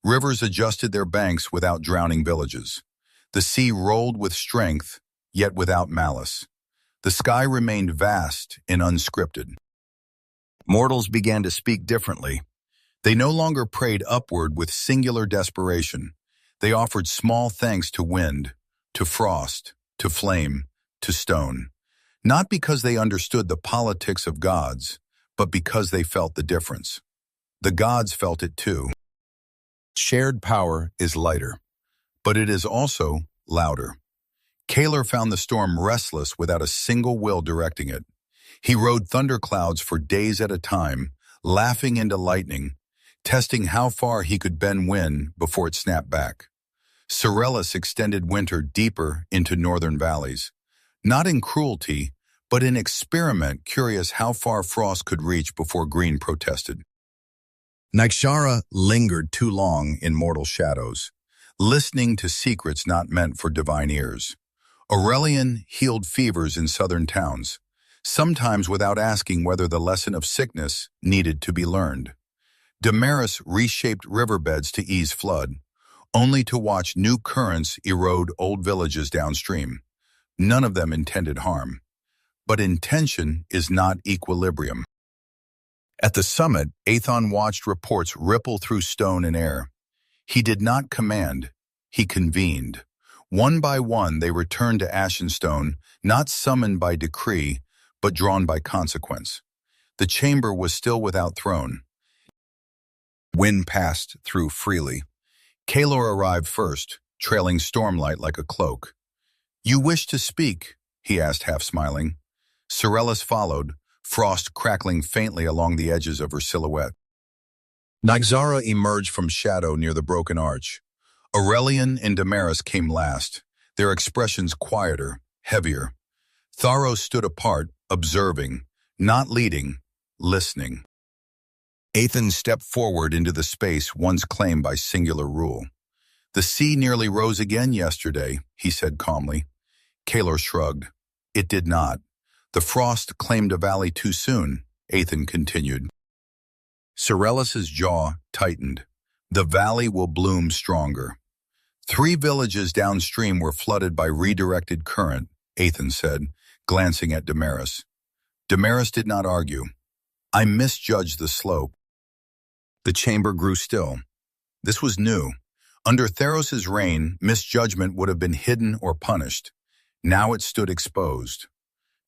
Rivers adjusted their banks without drowning villages. The sea rolled with strength, yet without malice. The sky remained vast and unscripted. Mortals began to speak differently. They no longer prayed upward with singular desperation. They offered small thanks to wind, to frost, to flame, to stone. Not because they understood the politics of gods, but because they felt the difference. The gods felt it too. Shared power is lighter, but it is also louder. Kaelor found the storm restless without a single will directing it. He rode thunderclouds for days at a time, laughing into lightning, testing how far he could bend wind before it snapped back. Sorellus extended winter deeper into northern valleys, not in cruelty, but in experiment curious how far frost could reach before green protested. Nyxara lingered too long in mortal shadows, listening to secrets not meant for divine ears. Aurelian healed fevers in southern towns, sometimes without asking whether the lesson of sickness needed to be learned. Damaris reshaped riverbeds to ease flood, only to watch new currents erode old villages downstream. None of them intended harm. But intention is not equilibrium. At the summit, Aethon watched reports ripple through stone and air. He did not command, he convened. One by one they returned to Ashenstone, not summoned by decree, but drawn by consequence. The chamber was still without throne. Wind passed through freely. Kaelor arrived first, trailing stormlight like a cloak. You wish to speak, he asked half smiling. Sorellus followed, frost crackling faintly along the edges of her silhouette. Nyxara emerged from shadow near the broken arch. Aurelian and Damaris came last, their expressions quieter, heavier. Tharos stood apart, observing, not leading, listening. Aethan stepped forward into the space once claimed by singular rule. "The sea nearly rose again yesterday," he said calmly. Kaelor shrugged. "It did not. The frost claimed a valley too soon," Aethan continued. Sorellus's jaw tightened. "The valley will bloom stronger." 3 villages downstream were flooded by redirected current, Aethan said, glancing at Damaris. Damaris did not argue. "I misjudged the slope." The chamber grew still. This was new. Under Tharos's reign, misjudgment would have been hidden or punished. Now it stood exposed.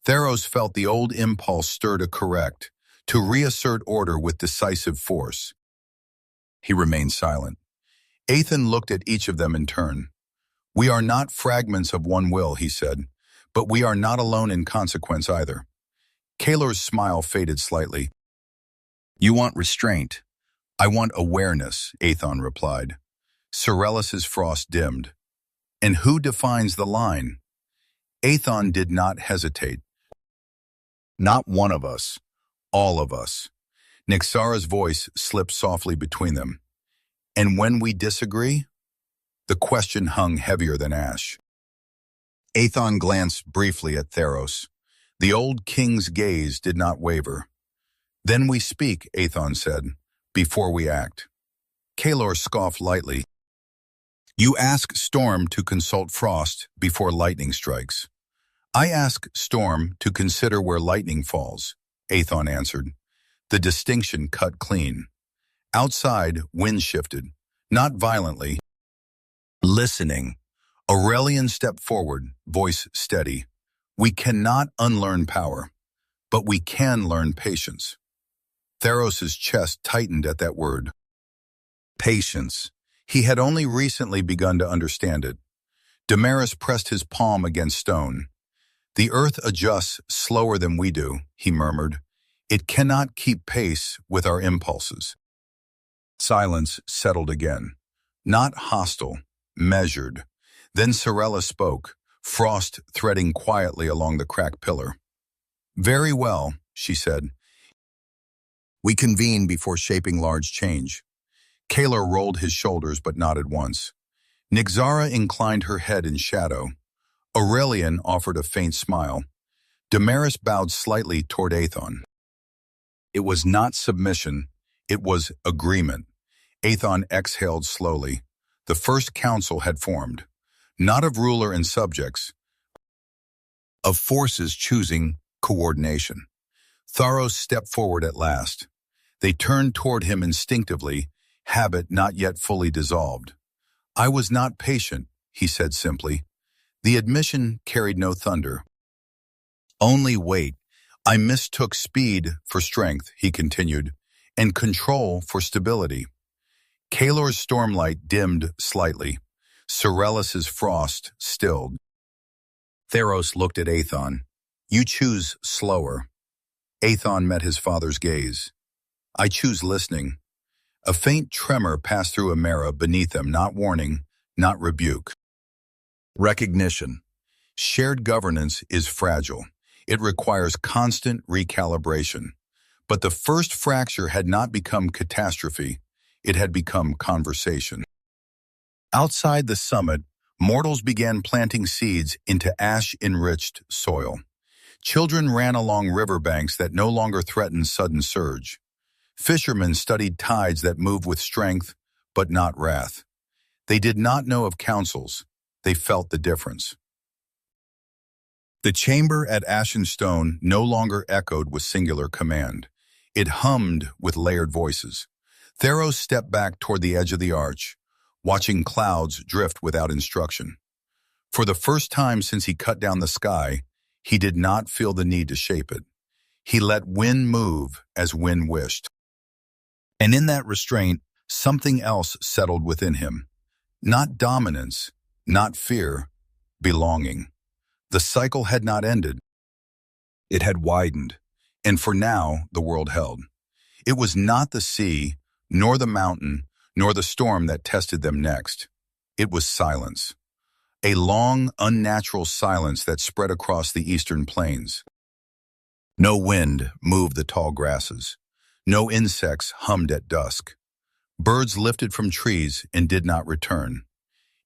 Tharos felt the old impulse stir to correct, to reassert order with decisive force. He remained silent. Aethan looked at each of them in turn. "We are not fragments of one will," he said, "but we are not alone in consequence either." Kaelor's smile faded slightly. "You want restraint. I want awareness," Aethon replied. Sorellus's frost dimmed. "And who defines the line?" Aethon did not hesitate. "Not one of us. All of us." Nyxara's voice slipped softly between them. "And when we disagree?" The question hung heavier than ash. Aethon glanced briefly at Tharos. The old king's gaze did not waver. "Then we speak," Aethon said, "before we act." Kaelor scoffed lightly. "You ask Storm to consult Frost before lightning strikes." "I ask Storm to consider where lightning falls," Aethon answered. The distinction cut clean. Outside, wind shifted, not violently. Listening. Aurelian stepped forward, voice steady. "We cannot unlearn power, but we can learn patience." Tharos's chest tightened at that word. Patience. He had only recently begun to understand it. Damaris pressed his palm against stone. "The earth adjusts slower than we do," he murmured. "It cannot keep pace with our impulses." Silence settled again. Not hostile, measured. Then Sorella spoke, frost threading quietly along the cracked pillar. "Very well," she said. "We convene before shaping large change." Kaelor rolled his shoulders but nodded once. Nyxara inclined her head in shadow. Aurelian offered a faint smile. Damaris bowed slightly toward Aethon. It was not submission, it was agreement. Aethon exhaled slowly. The first council had formed, not of ruler and subjects, of forces choosing coordination. Tharos stepped forward at last. They turned toward him instinctively, habit not yet fully dissolved. "I was not patient," he said simply. The admission carried no thunder. "Only weight. I mistook speed for strength," he continued, "and control for stability." Kaelor's stormlight dimmed slightly. Sorellus's frost stilled. Tharos looked at Aethon. "You choose slower." Aethon met his father's gaze. "I choose listening." A faint tremor passed through Amara beneath them, not warning, not rebuke. Recognition. Shared governance is fragile. It requires constant recalibration. But the first fracture had not become catastrophe. It had become conversation. Outside the summit, mortals began planting seeds into ash-enriched soil. Children ran along riverbanks that no longer threatened sudden surge. Fishermen studied tides that moved with strength, but not wrath. They did not know of councils. They felt the difference. The chamber at Ashenstone no longer echoed with singular command. It hummed with layered voices. Tharos stepped back toward the edge of the arch, watching clouds drift without instruction. For the first time since he cut down the sky, he did not feel the need to shape it. He let wind move as wind wished. And in that restraint, something else settled within him. Not dominance, not fear, belonging. The cycle had not ended. It had widened. And for now, the world held. It was not the sea, nor the mountain, nor the storm that tested them next. It was silence. A long, unnatural silence that spread across the eastern plains. No wind moved the tall grasses. No insects hummed at dusk. Birds lifted from trees and did not return.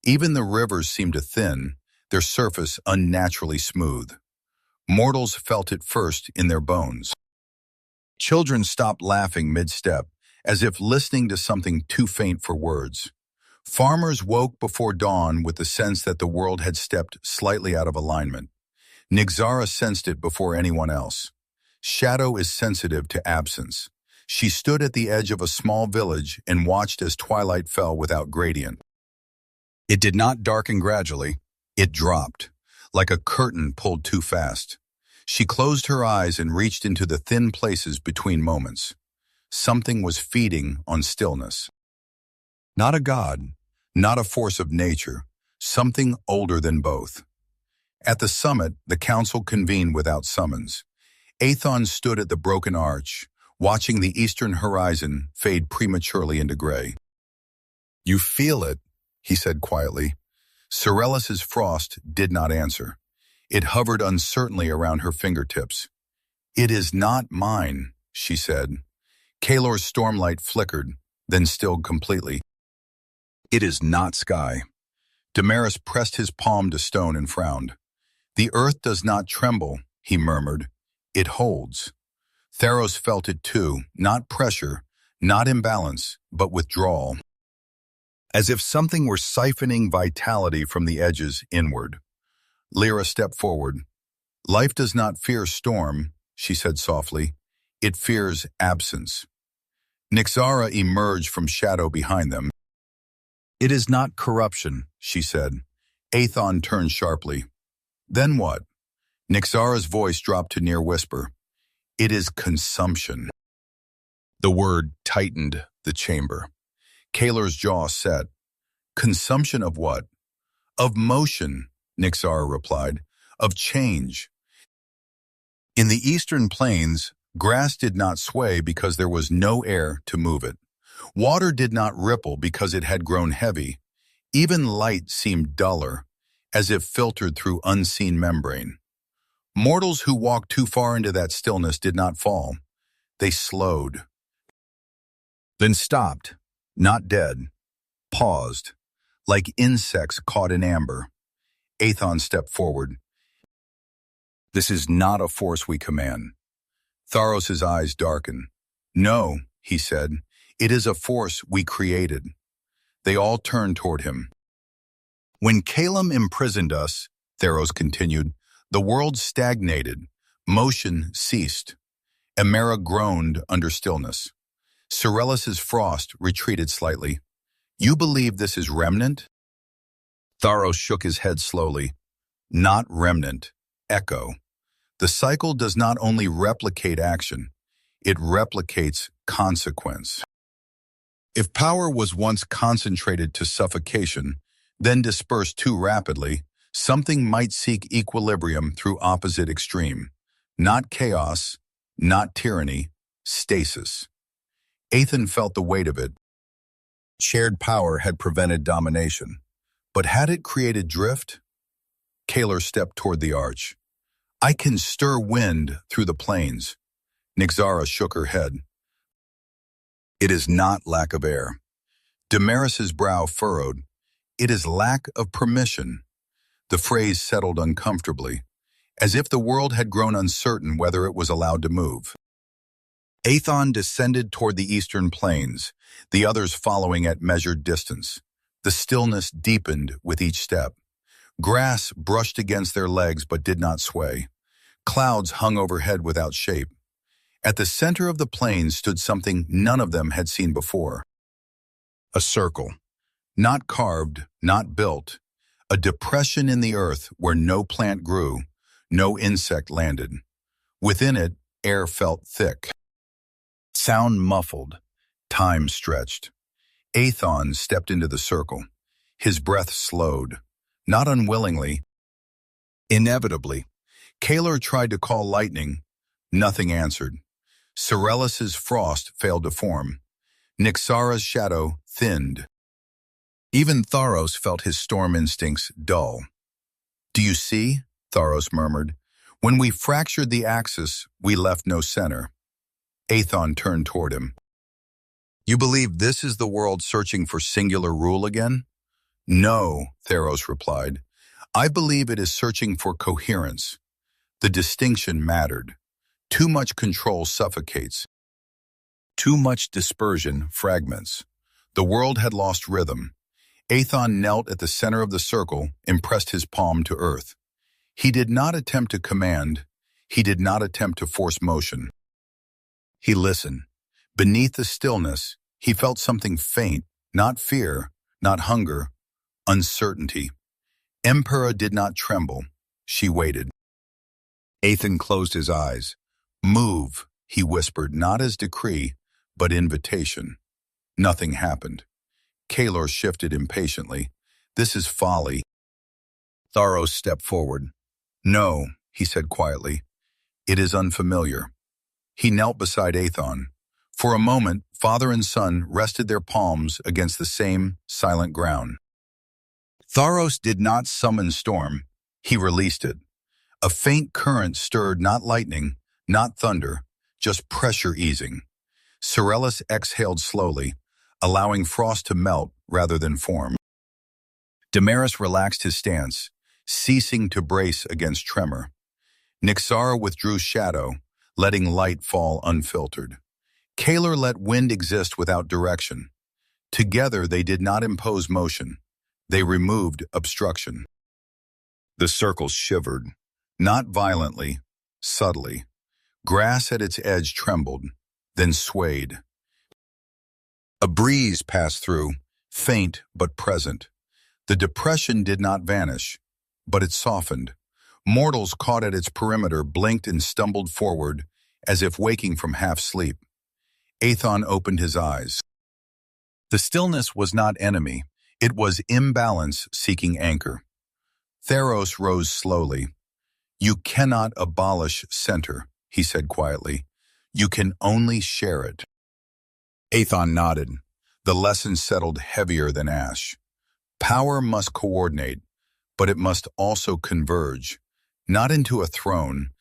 Even the rivers seemed to thin, their surface unnaturally smooth. Mortals felt it first in their bones. Children stopped laughing mid-step, as if listening to something too faint for words. Farmers woke before dawn with the sense that the world had stepped slightly out of alignment. Nixara sensed it before anyone else. Shadow is sensitive to absence. She stood at the edge of a small village and watched as twilight fell without gradient. It did not darken gradually. It dropped, like a curtain pulled too fast. She closed her eyes and reached into the thin places between moments. Something was feeding on stillness. Not a god, not a force of nature, something older than both. At the summit, the council convened without summons. Aethon stood at the broken arch, watching the eastern horizon fade prematurely into gray. "You feel it," he said quietly. Sorellis's frost did not answer. It hovered uncertainly around her fingertips. "It is not mine," she said. Kalor's stormlight flickered, then stilled completely. "It is not sky." Damaris pressed his palm to stone and frowned. "The earth does not tremble," he murmured. "It holds." Tharos felt it too, not pressure, not imbalance, but withdrawal. As if something were siphoning vitality from the edges inward. Lyra stepped forward. "Life does not fear storm," she said softly. "It fears absence." Nixara emerged from shadow behind them. "It is not corruption," she said. Aethon turned sharply. "Then what?" Nixara's voice dropped to near whisper. "It is consumption." The word tightened the chamber. Kalor's jaw set. "Consumption of what?" "Of motion," Nixara replied. "Of change." In the eastern plains, grass did not sway because there was no air to move it. Water did not ripple because it had grown heavy. Even light seemed duller, as if filtered through unseen membrane. Mortals who walked too far into that stillness did not fall. They slowed. Then stopped, not dead, paused, like insects caught in amber. Aethon stepped forward. "This is not a force we command." Tharos's eyes darkened. "No," he said, "it is a force we created." They all turned toward him. "When Kalem imprisoned us," Tharos continued, "the world stagnated. Motion ceased. Emera groaned under stillness. Sorellis's frost retreated slightly. "You believe this is remnant?" Tharos shook his head slowly. "Not remnant. Echo. The cycle does not only replicate action, it replicates consequence. If power was once concentrated to suffocation, then dispersed too rapidly, something might seek equilibrium through opposite extreme. Not chaos, not tyranny, stasis." Aethon felt the weight of it. Shared power had prevented domination. But had it created drift? Kalor stepped toward the arch. "I can stir wind through the plains." Nixara shook her head. "It is not lack of air." Damaris's brow furrowed. "It is lack of permission." The phrase settled uncomfortably, as if the world had grown uncertain whether it was allowed to move. Aethon descended toward the eastern plains, the others following at measured distance. The stillness deepened with each step. Grass brushed against their legs but did not sway. Clouds hung overhead without shape. At the center of the plains stood something none of them had seen before. A circle. Not carved, not built. A depression in the earth where no plant grew, no insect landed. Within it, air felt thick. Sound muffled. Time stretched. Aethon stepped into the circle. His breath slowed. Not unwillingly. Inevitably. Kalor tried to call lightning. Nothing answered. Sorellus's frost failed to form. Nyxara's shadow thinned. Even Tharos felt his storm instincts dull. "Do you see?" Tharos murmured. "When we fractured the axis, we left no center." Aethon turned toward him. "You believe this is the world searching for singular rule again?" "No," Tharos replied. "I believe it is searching for coherence." The distinction mattered. Too much control suffocates. Too much dispersion fragments. The world had lost rhythm. Aethon knelt at the center of the circle and pressed his palm to earth. He did not attempt to command. He did not attempt to force motion. He listened. Beneath the stillness, he felt something faint, not fear, not hunger, uncertainty. Emperor did not tremble. She waited. Aethon closed his eyes. "Move," he whispered, not as decree, but invitation. Nothing happened. Kalor shifted impatiently. "This is folly." Tharos stepped forward. "No," he said quietly. "It is unfamiliar." He knelt beside Aethon. For a moment, father and son rested their palms against the same silent ground. Tharos did not summon storm. He released it. A faint current stirred not lightning, not thunder, just pressure easing. Sorellus exhaled slowly, allowing frost to melt rather than form. Damaris relaxed his stance, ceasing to brace against tremor. Nyxara withdrew shadow, letting light fall unfiltered. Kalor let wind exist without direction. Together they did not impose motion. They removed obstruction. The circle shivered, not violently, subtly. Grass at its edge trembled, then swayed. A breeze passed through, faint but present. The depression did not vanish, but it softened. Mortals caught at its perimeter blinked and stumbled forward, as if waking from half-sleep. Aethon opened his eyes. The stillness was not enemy. It was imbalance seeking anchor. Tharos rose slowly. "You cannot abolish center," he said quietly. "You can only share it." Aethon nodded. The lesson settled heavier than ash. Power must coordinate, but it must also converge, not into a throne,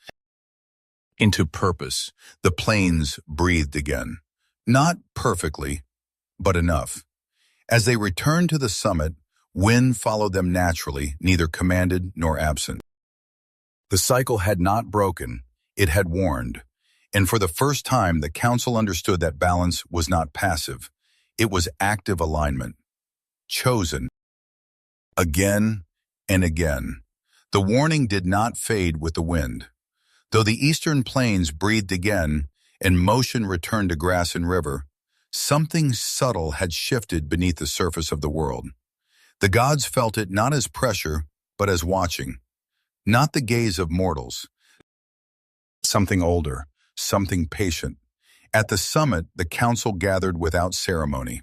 into purpose. The plains breathed again. Not perfectly, but enough. As they returned to the summit, wind followed them naturally, neither commanded nor absent. The cycle had not broken, it had warned. And for the first time, the council understood that balance was not passive. It was active alignment. Chosen. Again and again. The warning did not fade with the wind. Though the eastern plains breathed again and motion returned to grass and river, something subtle had shifted beneath the surface of the world. The gods felt it not as pressure, but as watching. Not the gaze of mortals. Something older, something patient. At the summit, the council gathered without ceremony.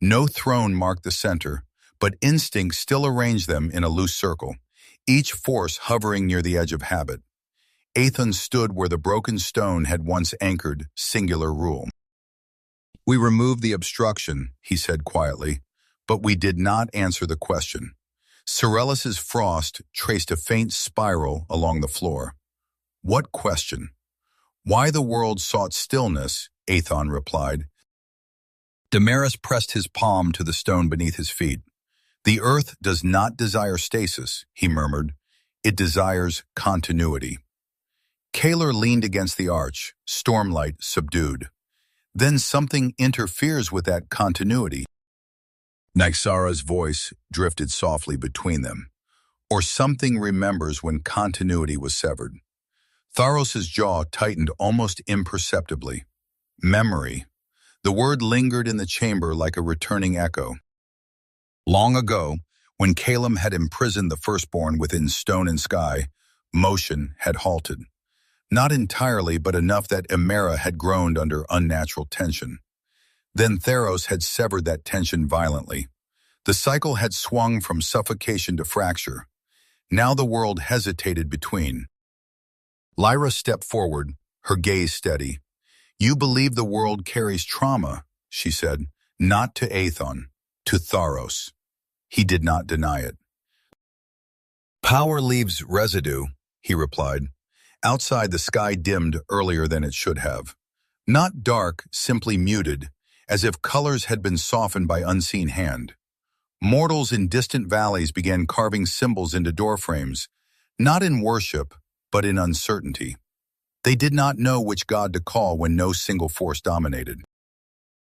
No throne marked the center, but instinct still arranged them in a loose circle, each force hovering near the edge of habit. Aethon stood where the broken stone had once anchored singular rule. "We removed the obstruction," he said quietly, but we did not answer the question. Sorellus's frost traced a faint spiral along the floor. What question? Why the world sought stillness, Aethon replied. Damaris pressed his palm to the stone beneath his feet. The earth does not desire stasis, he murmured. It desires continuity. Kalor leaned against the arch, stormlight subdued. Then something interferes with that continuity. Nyxara's voice drifted softly between them. Or something remembers when continuity was severed. Tharos's jaw tightened almost imperceptibly. Memory. The word lingered in the chamber like a returning echo. Long ago, when Calum had imprisoned the firstborn within stone and sky, motion had halted. Not entirely, but enough that Emera had groaned under unnatural tension. Then Tharos had severed that tension violently. The cycle had swung from suffocation to fracture. Now the world hesitated between. Lyra stepped forward, her gaze steady. You believe the world carries trauma, she said, not to Aethon, to Tharos. He did not deny it. Power leaves residue, he replied. Outside, the sky dimmed earlier than it should have. Not dark, simply muted, as if colors had been softened by unseen hand. Mortals in distant valleys began carving symbols into doorframes, not in worship, but in uncertainty. They did not know which god to call when no single force dominated.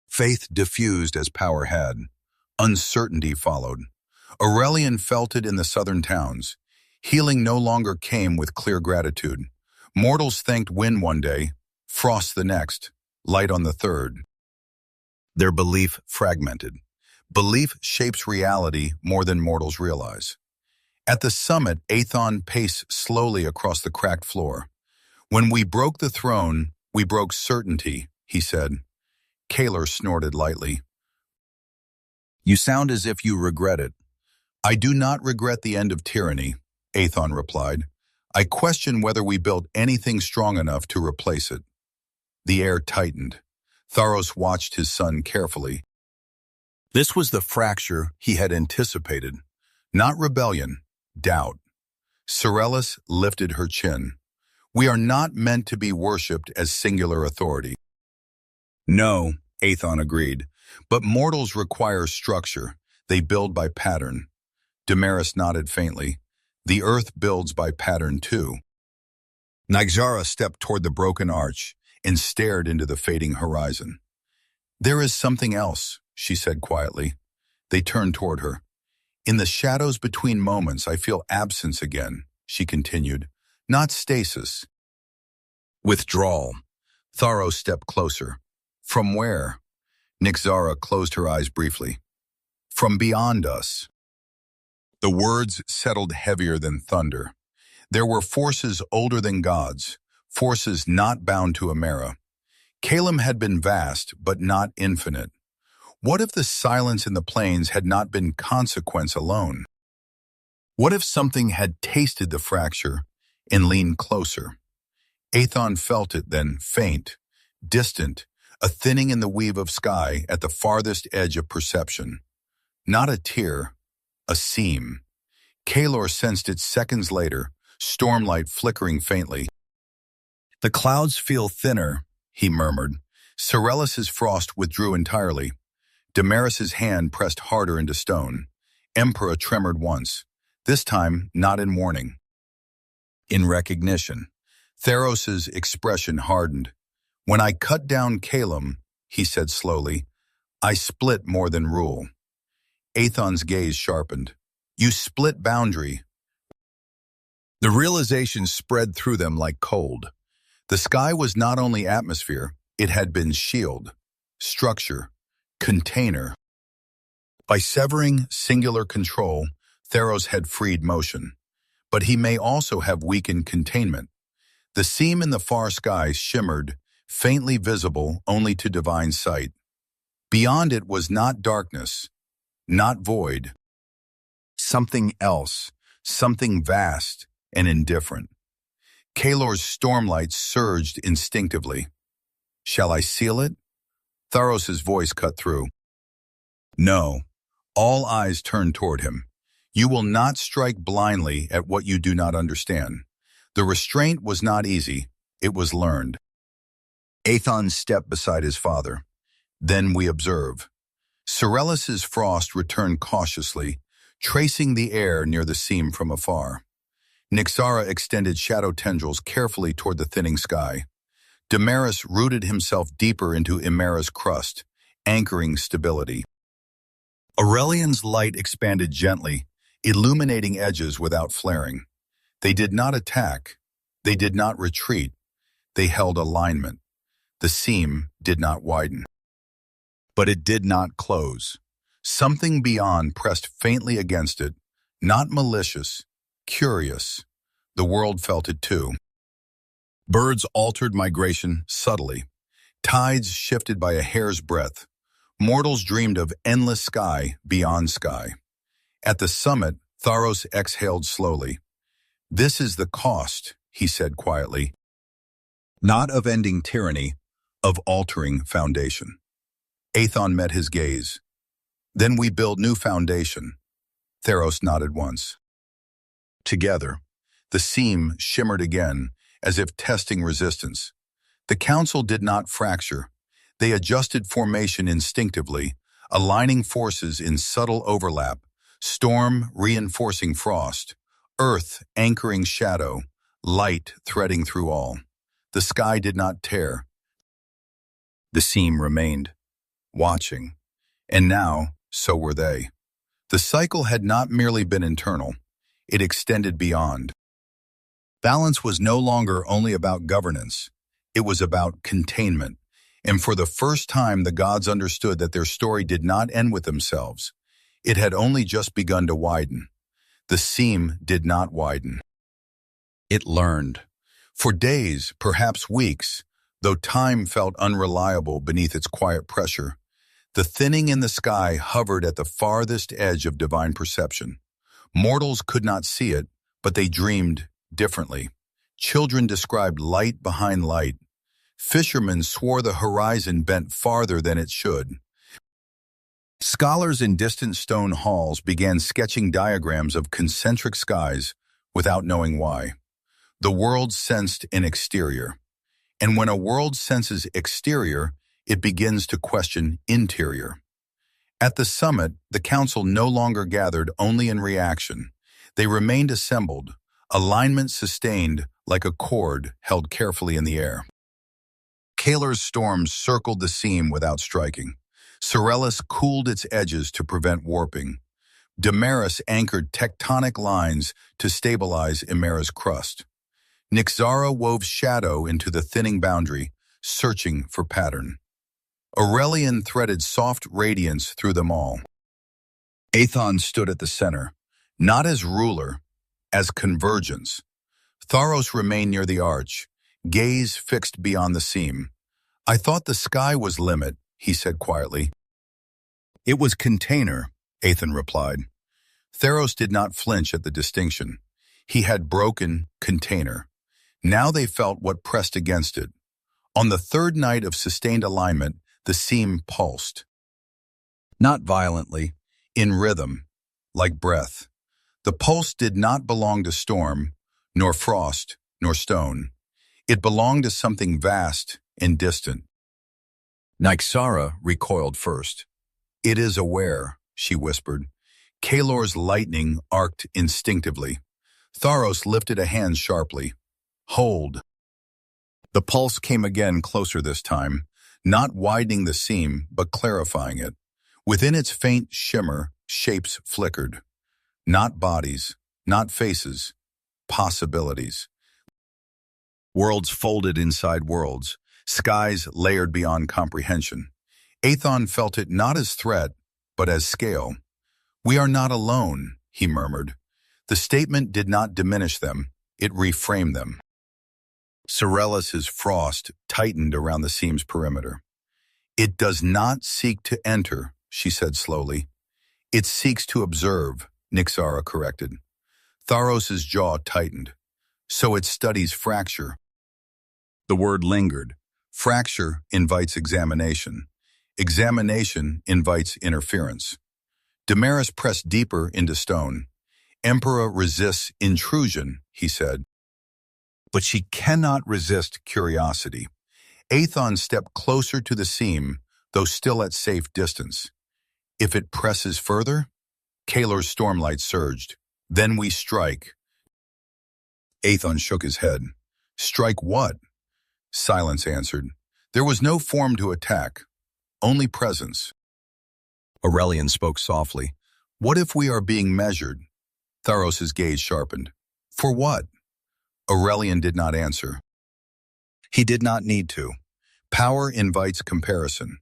Faith diffused as power had. Uncertainty followed. Aurelian felt it in the southern towns. Healing no longer came with clear gratitude. Mortals thanked wind one day, frost the next, light on the third. Their belief fragmented. Belief shapes reality more than mortals realize. At the summit, Aethon paced slowly across the cracked floor. When we broke the throne, we broke certainty, he said. Kalar snorted lightly. You sound as if you regret it. I do not regret the end of tyranny, Aethon replied. I question whether we built anything strong enough to replace it. The air tightened. Tharos watched his son carefully. This was the fracture he had anticipated. Not rebellion, doubt. Sorellis lifted her chin. We are not meant to be worshipped as singular authority. No, Aethon agreed, but mortals require structure. They build by pattern. Damaris nodded faintly. The earth builds by pattern too. Nyxara stepped toward the broken arch and stared into the fading horizon. There is something else, she said quietly. They turned toward her. In the shadows between moments, I feel absence again, she continued. Not stasis. Withdrawal. Tharos stepped closer. From where? Nyxara closed her eyes briefly. From beyond us. The words settled heavier than thunder. There were forces older than gods, forces not bound to Amera. Calem had been vast, but not infinite. What if the silence in the plains had not been consequence alone? What if something had tasted the fracture and leaned closer? Aethon felt it then, faint, distant, a thinning in the weave of sky at the farthest edge of perception. Not a tear, a seam. Kalar sensed it seconds later, stormlight flickering faintly. The clouds feel thinner, he murmured. Sorellis's frost withdrew entirely. Damaris's hand pressed harder into stone. Emperor tremored once, this time not in warning. In recognition. Tharos's expression hardened. When I cut down Calem, he said slowly, I split more than rule. Aethon's gaze sharpened. You split boundary. The realization spread through them like cold. The sky was not only atmosphere, it had been shield, structure, container. By severing singular control, Tharos had freed motion. But he may also have weakened containment. The seam in the far sky shimmered, faintly visible only to divine sight. Beyond it was not darkness, not void. Something else, something vast and indifferent. Kalar's stormlight surged instinctively. Shall I seal it? Tharos's voice cut through. No. All eyes turned toward him. You will not strike blindly at what you do not understand. The restraint was not easy. It was learned. Aethon stepped beside his father. Then we observe. Sorellis's frost returned cautiously, tracing the air near the seam from afar. Nyxara extended shadow tendrils carefully toward the thinning sky. Damaris rooted himself deeper into Imera's crust, anchoring stability. Aurelian's light expanded gently, illuminating edges without flaring. They did not attack. They did not retreat. They held alignment. The seam did not widen. But it did not close. Something beyond pressed faintly against it, not malicious, curious. The world felt it too. Birds altered migration subtly. Tides shifted by a hair's breadth. Mortals dreamed of endless sky beyond sky. At the summit, Tharos exhaled slowly. This is the cost, he said quietly. Not of ending tyranny, of altering foundation. Aethon met his gaze. Then we build new foundation. Tharos nodded once. Together, the seam shimmered again, as if testing resistance. The council did not fracture. They adjusted formation instinctively, aligning forces in subtle overlap, storm reinforcing frost, earth anchoring shadow, light threading through all. The sky did not tear. The seam remained, watching. And now, so were they. The cycle had not merely been internal. It extended beyond. Balance was no longer only about governance. It was about containment. And for the first time, the gods understood that their story did not end with themselves. It had only just begun to widen. The seam did not widen. It learned. For days, perhaps weeks, though time felt unreliable beneath its quiet pressure, the thinning in the sky hovered at the farthest edge of divine perception. Mortals could not see it, but they dreamed differently. Children described light behind light. Fishermen swore the horizon bent farther than it should. Scholars in distant stone halls began sketching diagrams of concentric skies without knowing why. The world sensed an exterior. And when a world senses exterior, it begins to question interior. At the summit, the council no longer gathered only in reaction. They remained assembled, alignment sustained like a cord held carefully in the air. Kalar's storms circled the seam without striking. Sorellus cooled its edges to prevent warping. Damaris anchored tectonic lines to stabilize Imera's crust. Nyxara wove shadow into the thinning boundary, searching for pattern. Aurelian threaded soft radiance through them all. Aethon stood at the center, not as ruler, as convergence. Tharos remained near the arch, gaze fixed beyond the seam. I thought the sky was limit, he said quietly. It was container, Aethon replied. Tharos did not flinch at the distinction. He had broken container. Now they felt what pressed against it. On the third night of sustained alignment, the seam pulsed. Not violently, in rhythm, like breath. The pulse did not belong to storm, nor frost, nor stone. It belonged to something vast and distant. Nyxara recoiled first. It is aware, she whispered. Kalor's lightning arced instinctively. Tharos lifted a hand sharply. Hold. The pulse came again, closer this time, not widening the seam, but clarifying it. Within its faint shimmer, shapes flickered. Not bodies, not faces, possibilities. Worlds folded inside worlds, skies layered beyond comprehension. Aethon felt it not as threat, but as scale. We are not alone, he murmured. The statement did not diminish them, it reframed them. Sorellus's frost tightened around the seam's perimeter. It does not seek to enter, she said slowly. It seeks to observe, Nyxara corrected. Tharos's jaw tightened. So it studies fracture. The word lingered. Fracture invites examination. Examination invites interference. Damaris pressed deeper into stone. Emperor resists intrusion, he said. But she cannot resist curiosity. Aethon stepped closer to the seam, though still at safe distance. If it presses further? Kalor's stormlight surged. Then we strike. Aethon shook his head. Strike what? Silence answered. There was no form to attack, only presence. Aurelian spoke softly. What if we are being measured? Tharos's gaze sharpened. For what? Aurelian did not answer. He did not need to. Power invites comparison.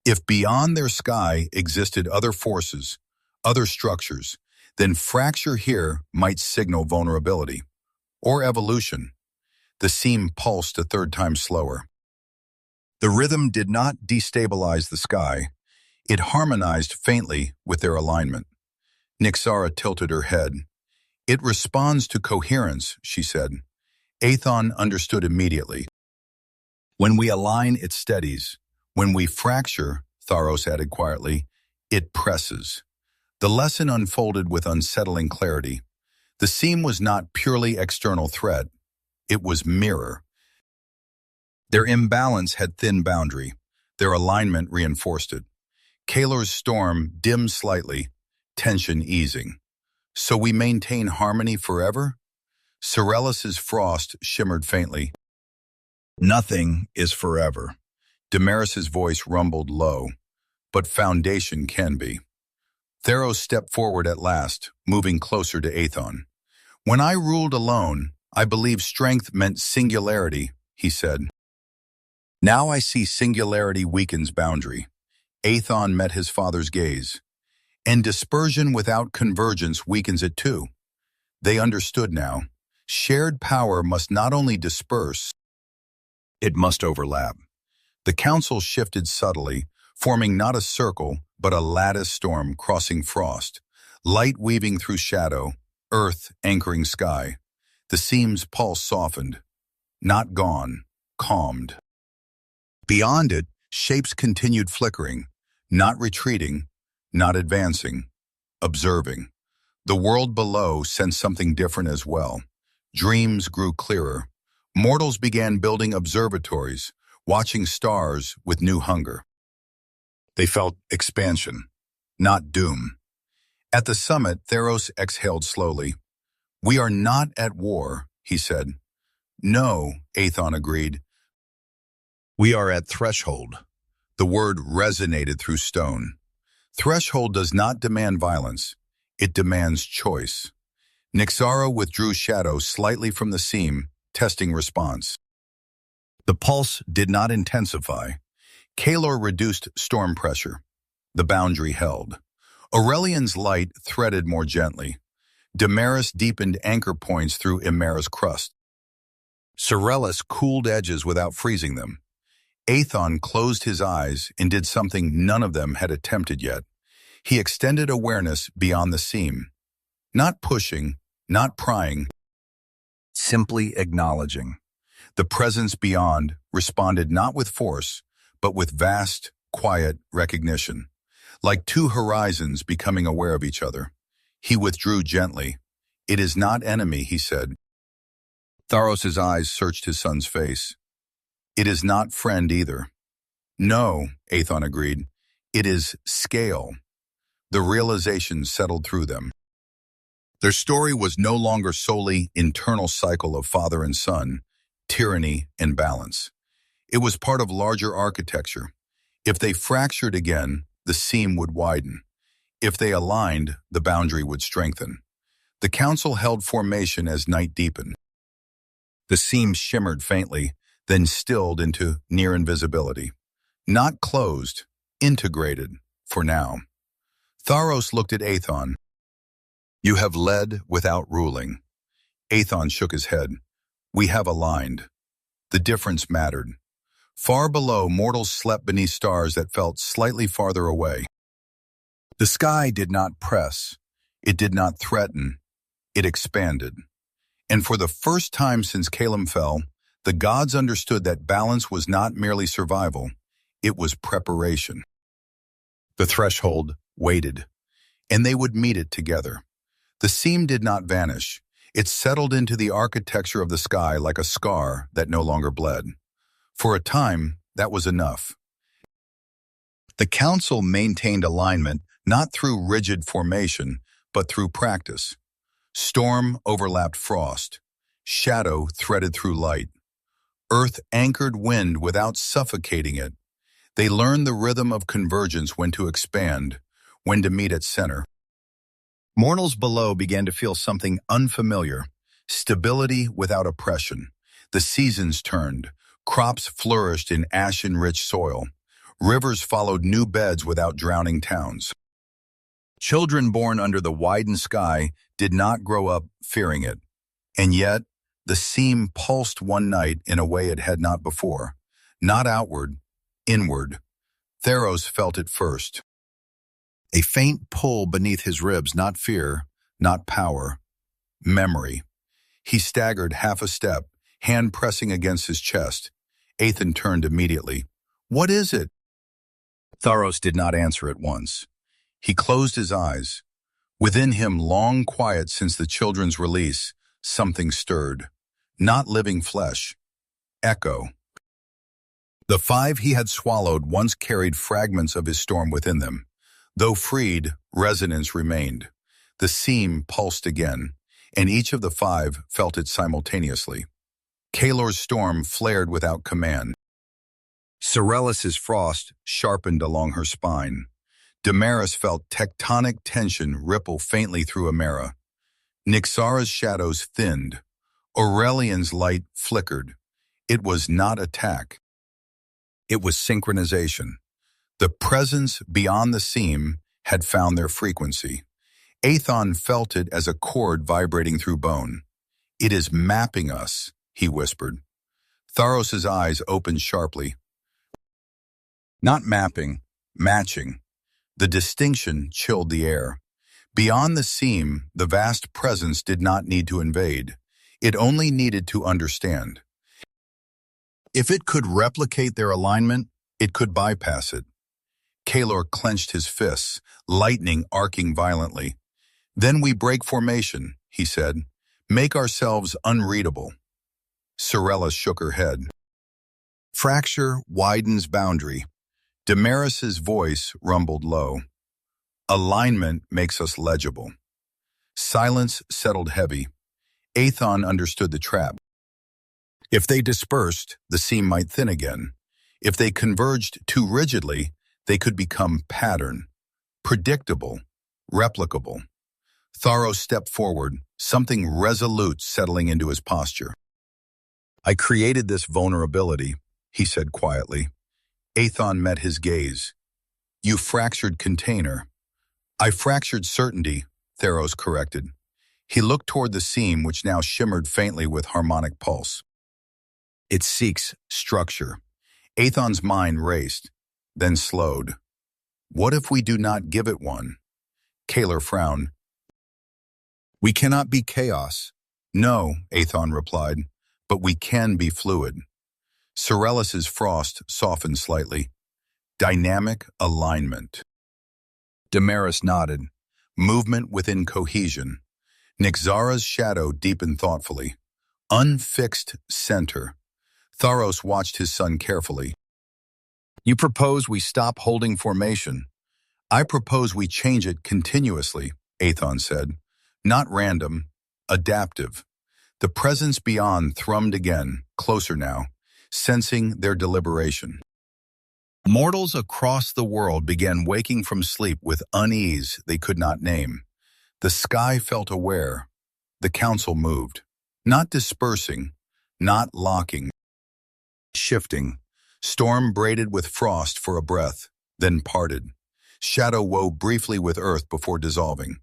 If beyond their sky existed other forces, other structures, then fracture here might signal vulnerability. Or evolution. The seam pulsed a third time slower. The rhythm did not destabilize the sky. It harmonized faintly with their alignment. Nyxara tilted her head. It responds to coherence, she said. Aethon understood immediately. When we align, it steadies. When we fracture, Tharos added quietly, it presses. The lesson unfolded with unsettling clarity. The seam was not purely external threat. It was mirror. Their imbalance had thin boundary. Their alignment reinforced it. Kaelor's storm dimmed slightly, tension easing. So we maintain harmony forever? Sorellis's frost shimmered faintly. Nothing is forever. Damaris's voice rumbled low, but foundation can be. Tharos stepped forward at last, moving closer to Aethon. When I ruled alone, I believed strength meant singularity, he said. Now I see singularity weakens boundary. Aethon met his father's gaze. And dispersion without convergence weakens it too. They understood now. Shared power must not only disperse, it must overlap. The council shifted subtly, forming not a circle, but a lattice storm crossing frost, light weaving through shadow, earth anchoring sky. The seam's pulse softened, not gone, calmed. Beyond it, shapes continued flickering, not retreating, not advancing, observing. The world below sensed something different as well. Dreams grew clearer. Mortals began building observatories, watching stars with new hunger. They felt expansion, not doom. At the summit, Tharos exhaled slowly. We are not at war, he said. No, Aethon agreed. We are at threshold. The word resonated through stone. Threshold does not demand violence. It demands choice. Nyxara withdrew shadow slightly from the seam, testing response. The pulse did not intensify. Kaelor reduced storm pressure. The boundary held. Aurelian's light threaded more gently. Damaris deepened anchor points through Imera's crust. Sorellis cooled edges without freezing them. Aethon closed his eyes and did something none of them had attempted yet. He extended awareness beyond the seam. Not pushing, not prying, simply acknowledging. The presence beyond responded not with force, but with vast, quiet recognition. Like two horizons becoming aware of each other. He withdrew gently. It is not enemy, he said. Tharos's eyes searched his son's face. It is not friend either. No, Aethon agreed. It is scale. The realization settled through them. Their story was no longer solely internal cycle of father and son, tyranny and balance. It was part of larger architecture. If they fractured again, the seam would widen. If they aligned, the boundary would strengthen. The council held formation as night deepened. The seam shimmered faintly, then stilled into near invisibility. Not closed, integrated, for now. Tharos looked at Aethon. You have led without ruling. Aethon shook his head. We have aligned. The difference mattered. Far below, mortals slept beneath stars that felt slightly farther away. The sky did not press. It did not threaten. It expanded. And for the first time since Calem fell, the gods understood that balance was not merely survival. It was preparation. The threshold waited, and they would meet it together. The seam did not vanish. It settled into the architecture of the sky like a scar that no longer bled. For a time, that was enough. The council maintained alignment not through rigid formation, but through practice. Storm overlapped frost. Shadow threaded through light. Earth anchored wind without suffocating it. They learned the rhythm of convergence, when to expand, when to meet at center. Mortals below began to feel something unfamiliar, stability without oppression. The seasons turned. Crops flourished in ashen-rich soil. Rivers followed new beds without drowning towns. Children born under the widened sky did not grow up fearing it. And yet, the seam pulsed one night in a way it had not before. Not outward, inward. Tharos felt it first. A faint pull beneath his ribs, not fear, not power, memory. He staggered half a step, hand pressing against his chest. Aethon turned immediately. "What is it?" Tharos did not answer at once. He closed his eyes. Within him, long quiet since the children's release, something stirred. Not living flesh. Echo. The five he had swallowed once carried fragments of his storm within them. Though freed, resonance remained. The seam pulsed again, and each of the five felt it simultaneously. Kalor's storm flared without command. Sorellis's frost sharpened along her spine. Damaris felt tectonic tension ripple faintly through Amara. Nyxara's shadows thinned. Aurelian's light flickered. It was not attack. It was synchronization. The presence beyond the seam had found their frequency. Aethon felt it as a cord vibrating through bone. "It is mapping us," he whispered. Tharos's eyes opened sharply. Not mapping, matching. The distinction chilled the air. Beyond the seam, the vast presence did not need to invade. It only needed to understand. If it could replicate their alignment, it could bypass it. Kalor clenched his fists, lightning arcing violently. "Then we break formation," he said. "Make ourselves unreadable." Sorella shook her head. Fracture widens boundary. Damaris's voice rumbled low. "Alignment makes us legible." Silence settled heavy. Aethon understood the trap. If they dispersed, the seam might thin again. If they converged too rigidly, they could become pattern, predictable, replicable. Tharos stepped forward, something resolute settling into his posture. "I created this vulnerability," he said quietly. Aethon met his gaze. "You fractured container." "I fractured certainty," Tharos corrected. He looked toward the seam, which now shimmered faintly with harmonic pulse. "It seeks structure." Aethon's mind raced, then slowed. "What if we do not give it one?" Kalor frowned. "We cannot be chaos." "No," Aethon replied, "but we can be fluid." Sorellis's frost softened slightly. "Dynamic alignment." Damaris nodded. "Movement within cohesion." Nyxara's shadow deepened thoughtfully. "Unfixed center." Tharos watched his son carefully. "You propose we stop holding formation." "I propose we change it continuously," Aethon said. "Not random, adaptive." The presence beyond thrummed again, closer now, sensing their deliberation. Mortals across the world began waking from sleep with unease they could not name. The sky felt aware. The council moved. Not dispersing, not locking. Shifting. Storm braided with frost for a breath, then parted. Shadow wove briefly with earth before dissolving.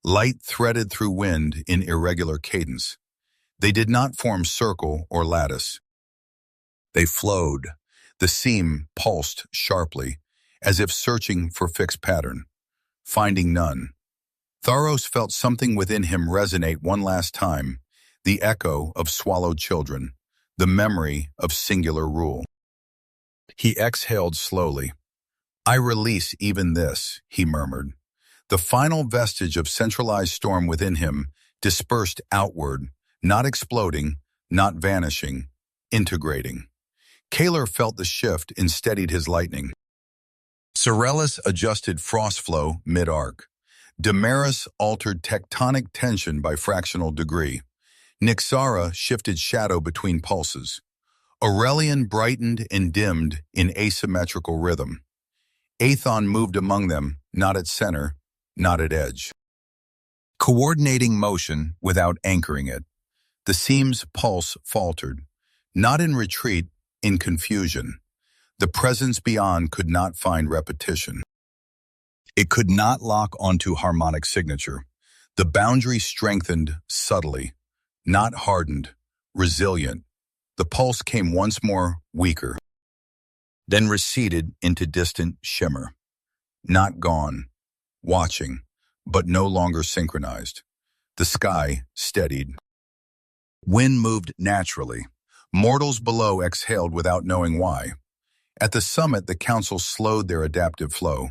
Light threaded through wind in irregular cadence. They did not form circle or lattice. They flowed. The seam pulsed sharply, as if searching for fixed pattern. Finding none. Tharos felt something within him resonate one last time, the echo of swallowed children, the memory of singular rule. He exhaled slowly. "I release even this," he murmured. The final vestige of centralized storm within him dispersed outward, not exploding, not vanishing, integrating. Kalor felt the shift and steadied his lightning. Sorellis adjusted frost flow mid-arc. Damaris altered tectonic tension by fractional degree. Nyxara shifted shadow between pulses. Aurelian brightened and dimmed in asymmetrical rhythm. Aethon moved among them, not at center, not at edge. Coordinating motion without anchoring it. The seam's pulse faltered, not in retreat, in confusion. The presence beyond could not find repetition. It could not lock onto harmonic signature. The boundary strengthened subtly, not hardened, resilient. The pulse came once more weaker, then receded into distant shimmer. Not gone, watching, but no longer synchronized. The sky steadied. Wind moved naturally. Mortals below exhaled without knowing why. At the summit, the council slowed their adaptive flow,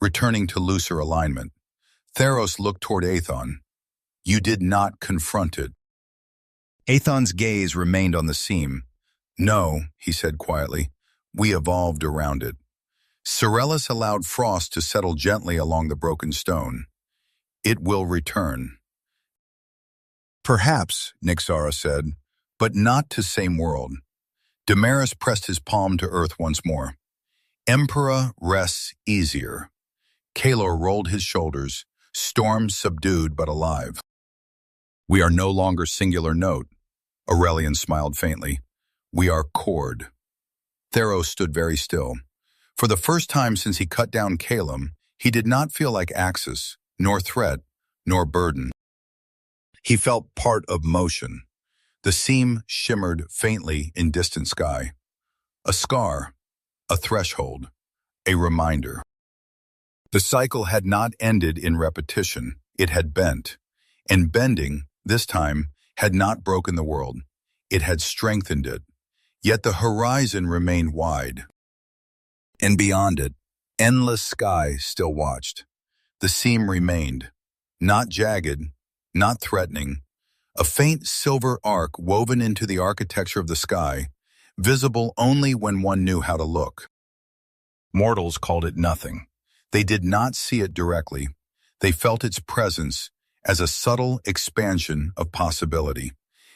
returning to looser alignment. Tharos looked toward Aethon. You did not confront it. Aethon's gaze remained on the seam. No, he said quietly. We evolved around it. Sorellus allowed frost to settle gently along the broken stone. It will return. Perhaps, Nyxara said, but not to same world. Damaris pressed his palm to earth once more. Emperor rests easier. Kalor rolled his shoulders, storm subdued but alive. We are no longer singular note. Aurelian smiled faintly. We are chord. Tharos stood very still. For the first time since he cut down Calum, he did not feel like axis, nor threat, nor burden. He felt part of motion. The seam shimmered faintly in distant sky. A scar, a threshold, a reminder. The cycle had not ended in repetition. It had bent. And bending, this time, had not broken the world. It had strengthened it. Yet the horizon remained wide. And beyond it, endless sky still watched. The seam remained, not jagged, not threatening, a faint silver arc woven into the architecture of the sky, visible only when one knew how to look. Mortals called it nothing. They did not see it directly. They felt its presence as a subtle expansion of possibility,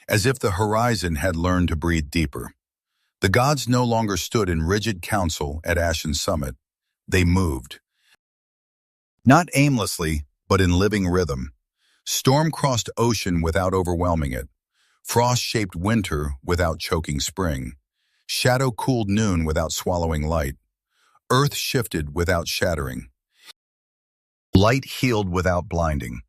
as if the horizon had learned to breathe deeper. The gods no longer stood in rigid council at Ashen's summit. They moved. Not aimlessly, but in living rhythm. Storm crossed ocean without overwhelming it. Frost shaped winter without choking spring. Shadow cooled noon without swallowing light. Earth shifted without shattering. Light healed without blinding.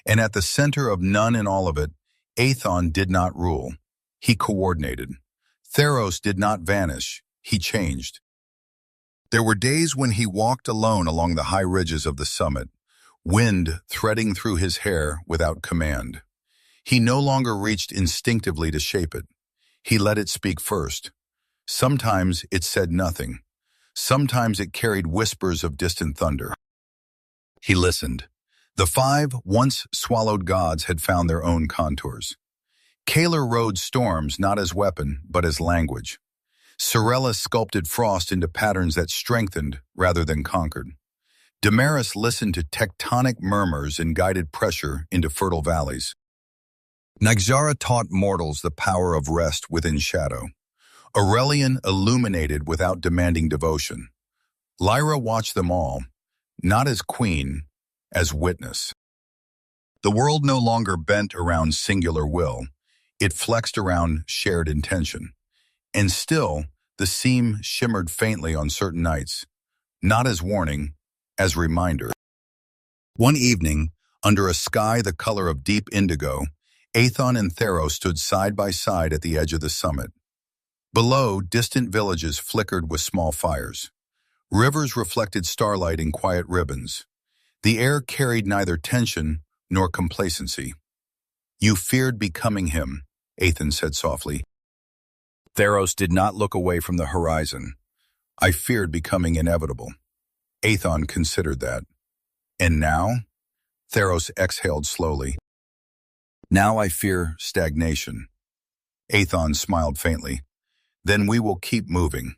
And at the center of none and all of it, Aethon did not rule. He coordinated. Tharos did not vanish. He changed. There were days when he walked alone along the high ridges of the summit, wind threading through his hair without command. He no longer reached instinctively to shape it. He let it speak first. Sometimes it said nothing. Sometimes it carried whispers of distant thunder. He listened. The 5 once swallowed gods had found their own contours. Kalor rode storms not as weapon, but as language. Sorellus sculpted frost into patterns that strengthened rather than conquered. Damaris listened to tectonic murmurs and guided pressure into fertile valleys. Nyxara taught mortals the power of rest within shadow. Aurelian illuminated without demanding devotion. Lyra watched them all, not as queen, as witness. The world no longer bent around singular will. It flexed around shared intention. And still, the seam shimmered faintly on certain nights, not as warning, as reminder. One evening, under a sky the color of deep indigo, Aethon and Tharos stood side by side at the edge of the summit. Below, distant villages flickered with small fires. Rivers reflected starlight in quiet ribbons. The air carried neither tension nor complacency. You feared becoming him, Aethon said softly. Tharos did not look away from the horizon. I feared becoming inevitable. Aethon considered that. And now? Tharos exhaled slowly. Now I fear stagnation. Aethon smiled faintly. Then we will keep moving.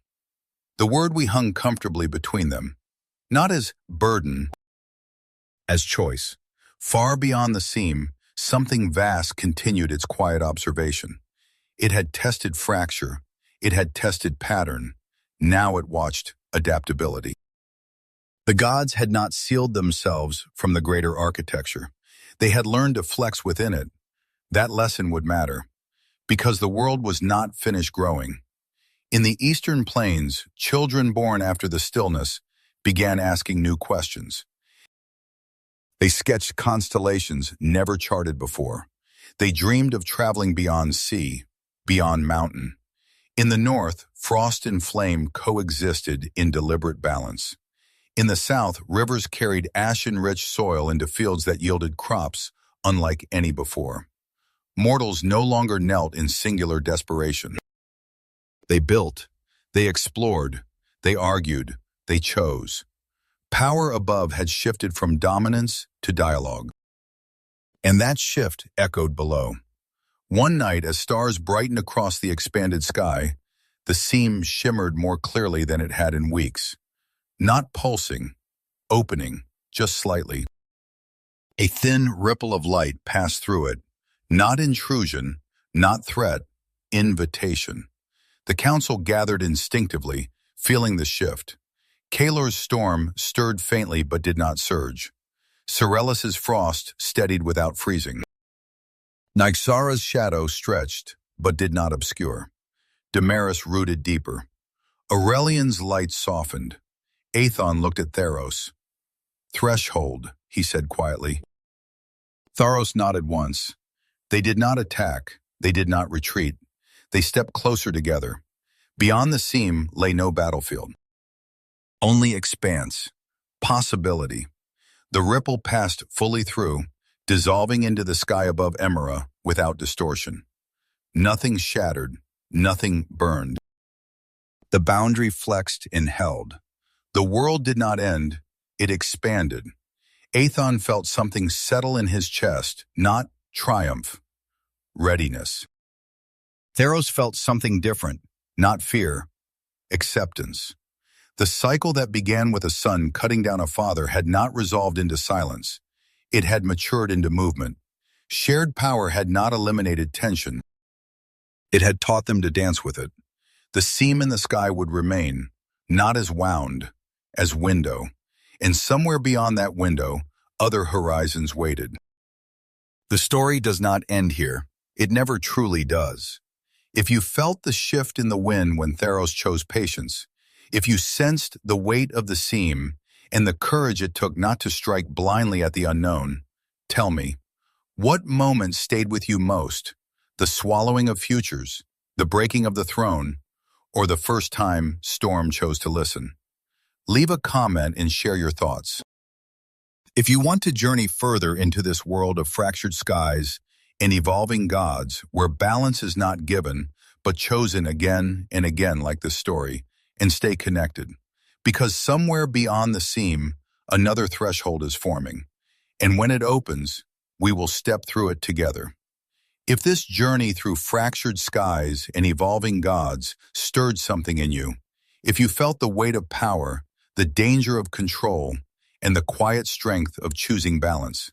The word we hung comfortably between them, not as burden, as choice. Far beyond the seam, something vast continued its quiet observation. It had tested fracture. It had tested pattern. Now it watched adaptability. The gods had not sealed themselves from the greater architecture. They had learned to flex within it. That lesson would matter, because the world was not finished growing. In the eastern plains, children born after the stillness began asking new questions. They sketched constellations never charted before. They dreamed of traveling beyond sea, beyond mountain. In the north, frost and flame coexisted in deliberate balance. In the south, rivers carried ashen-rich soil into fields that yielded crops unlike any before. Mortals no longer knelt in singular desperation. They built, they explored, they argued, they chose. Power above had shifted from dominance to dialogue. And that shift echoed below. One night, as stars brightened across the expanded sky, the seam shimmered more clearly than it had in weeks. Not pulsing, opening, just slightly. A thin ripple of light passed through it. Not intrusion, not threat, invitation. The council gathered instinctively, feeling the shift. Kalor's storm stirred faintly but did not surge. Cerelus's frost steadied without freezing. Nyxara's shadow stretched but did not obscure. Damaris rooted deeper. Aurelian's light softened. Aethon looked at Tharos. "Threshold," he said quietly. Tharos nodded once. They did not attack. They did not retreat. They stepped closer together. Beyond the seam lay no battlefield. Only expanse. Possibility. The ripple passed fully through, dissolving into the sky above Emera without distortion. Nothing shattered. Nothing burned. The boundary flexed and held. The world did not end. It expanded. Aethon felt something settle in his chest, not triumph, readiness. Tharos felt something different, not fear, acceptance. The cycle that began with a son cutting down a father had not resolved into silence. It had matured into movement. Shared power had not eliminated tension. It had taught them to dance with it. The seam in the sky would remain, not as wound, as window. And somewhere beyond that window, other horizons waited. The story does not end here. It never truly does. If you felt the shift in the wind when Tharos chose patience, if you sensed the weight of the seam and the courage it took not to strike blindly at the unknown, tell me, what moment stayed with you most? The swallowing of futures, the breaking of the throne, or the first time Storm chose to listen? Leave a comment and share your thoughts. If you want to journey further into this world of fractured skies and evolving gods where balance is not given but chosen again and again like this story, and stay connected, because somewhere beyond the seam, another threshold is forming, and when it opens, we will step through it together. If this journey through fractured skies and evolving gods stirred something in you, if you felt the weight of power, the danger of control, and the quiet strength of choosing balance,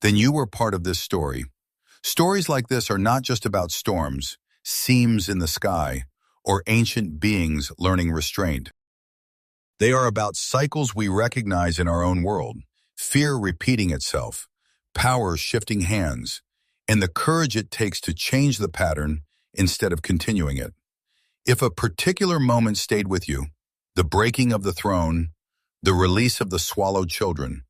then you were part of this story. Stories like this are not just about storms, seams in the sky, or ancient beings learning restraint. They are about cycles we recognize in our own world, fear repeating itself, power shifting hands, and the courage it takes to change the pattern instead of continuing it. If a particular moment stayed with you, the breaking of the throne, the release of the swallowed children,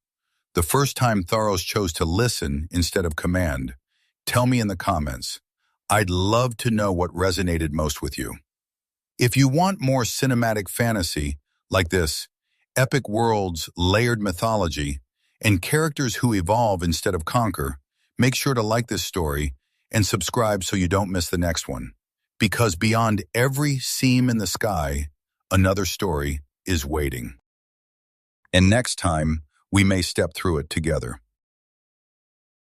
the first time Tharos chose to listen instead of command, tell me in the comments. I'd love to know what resonated most with you. If you want more cinematic fantasy like this, epic worlds, layered mythology, and characters who evolve instead of conquer, make sure to like this story and subscribe so you don't miss the next one. Because beyond every seam in the sky, another story is waiting. And next time, we may step through it together.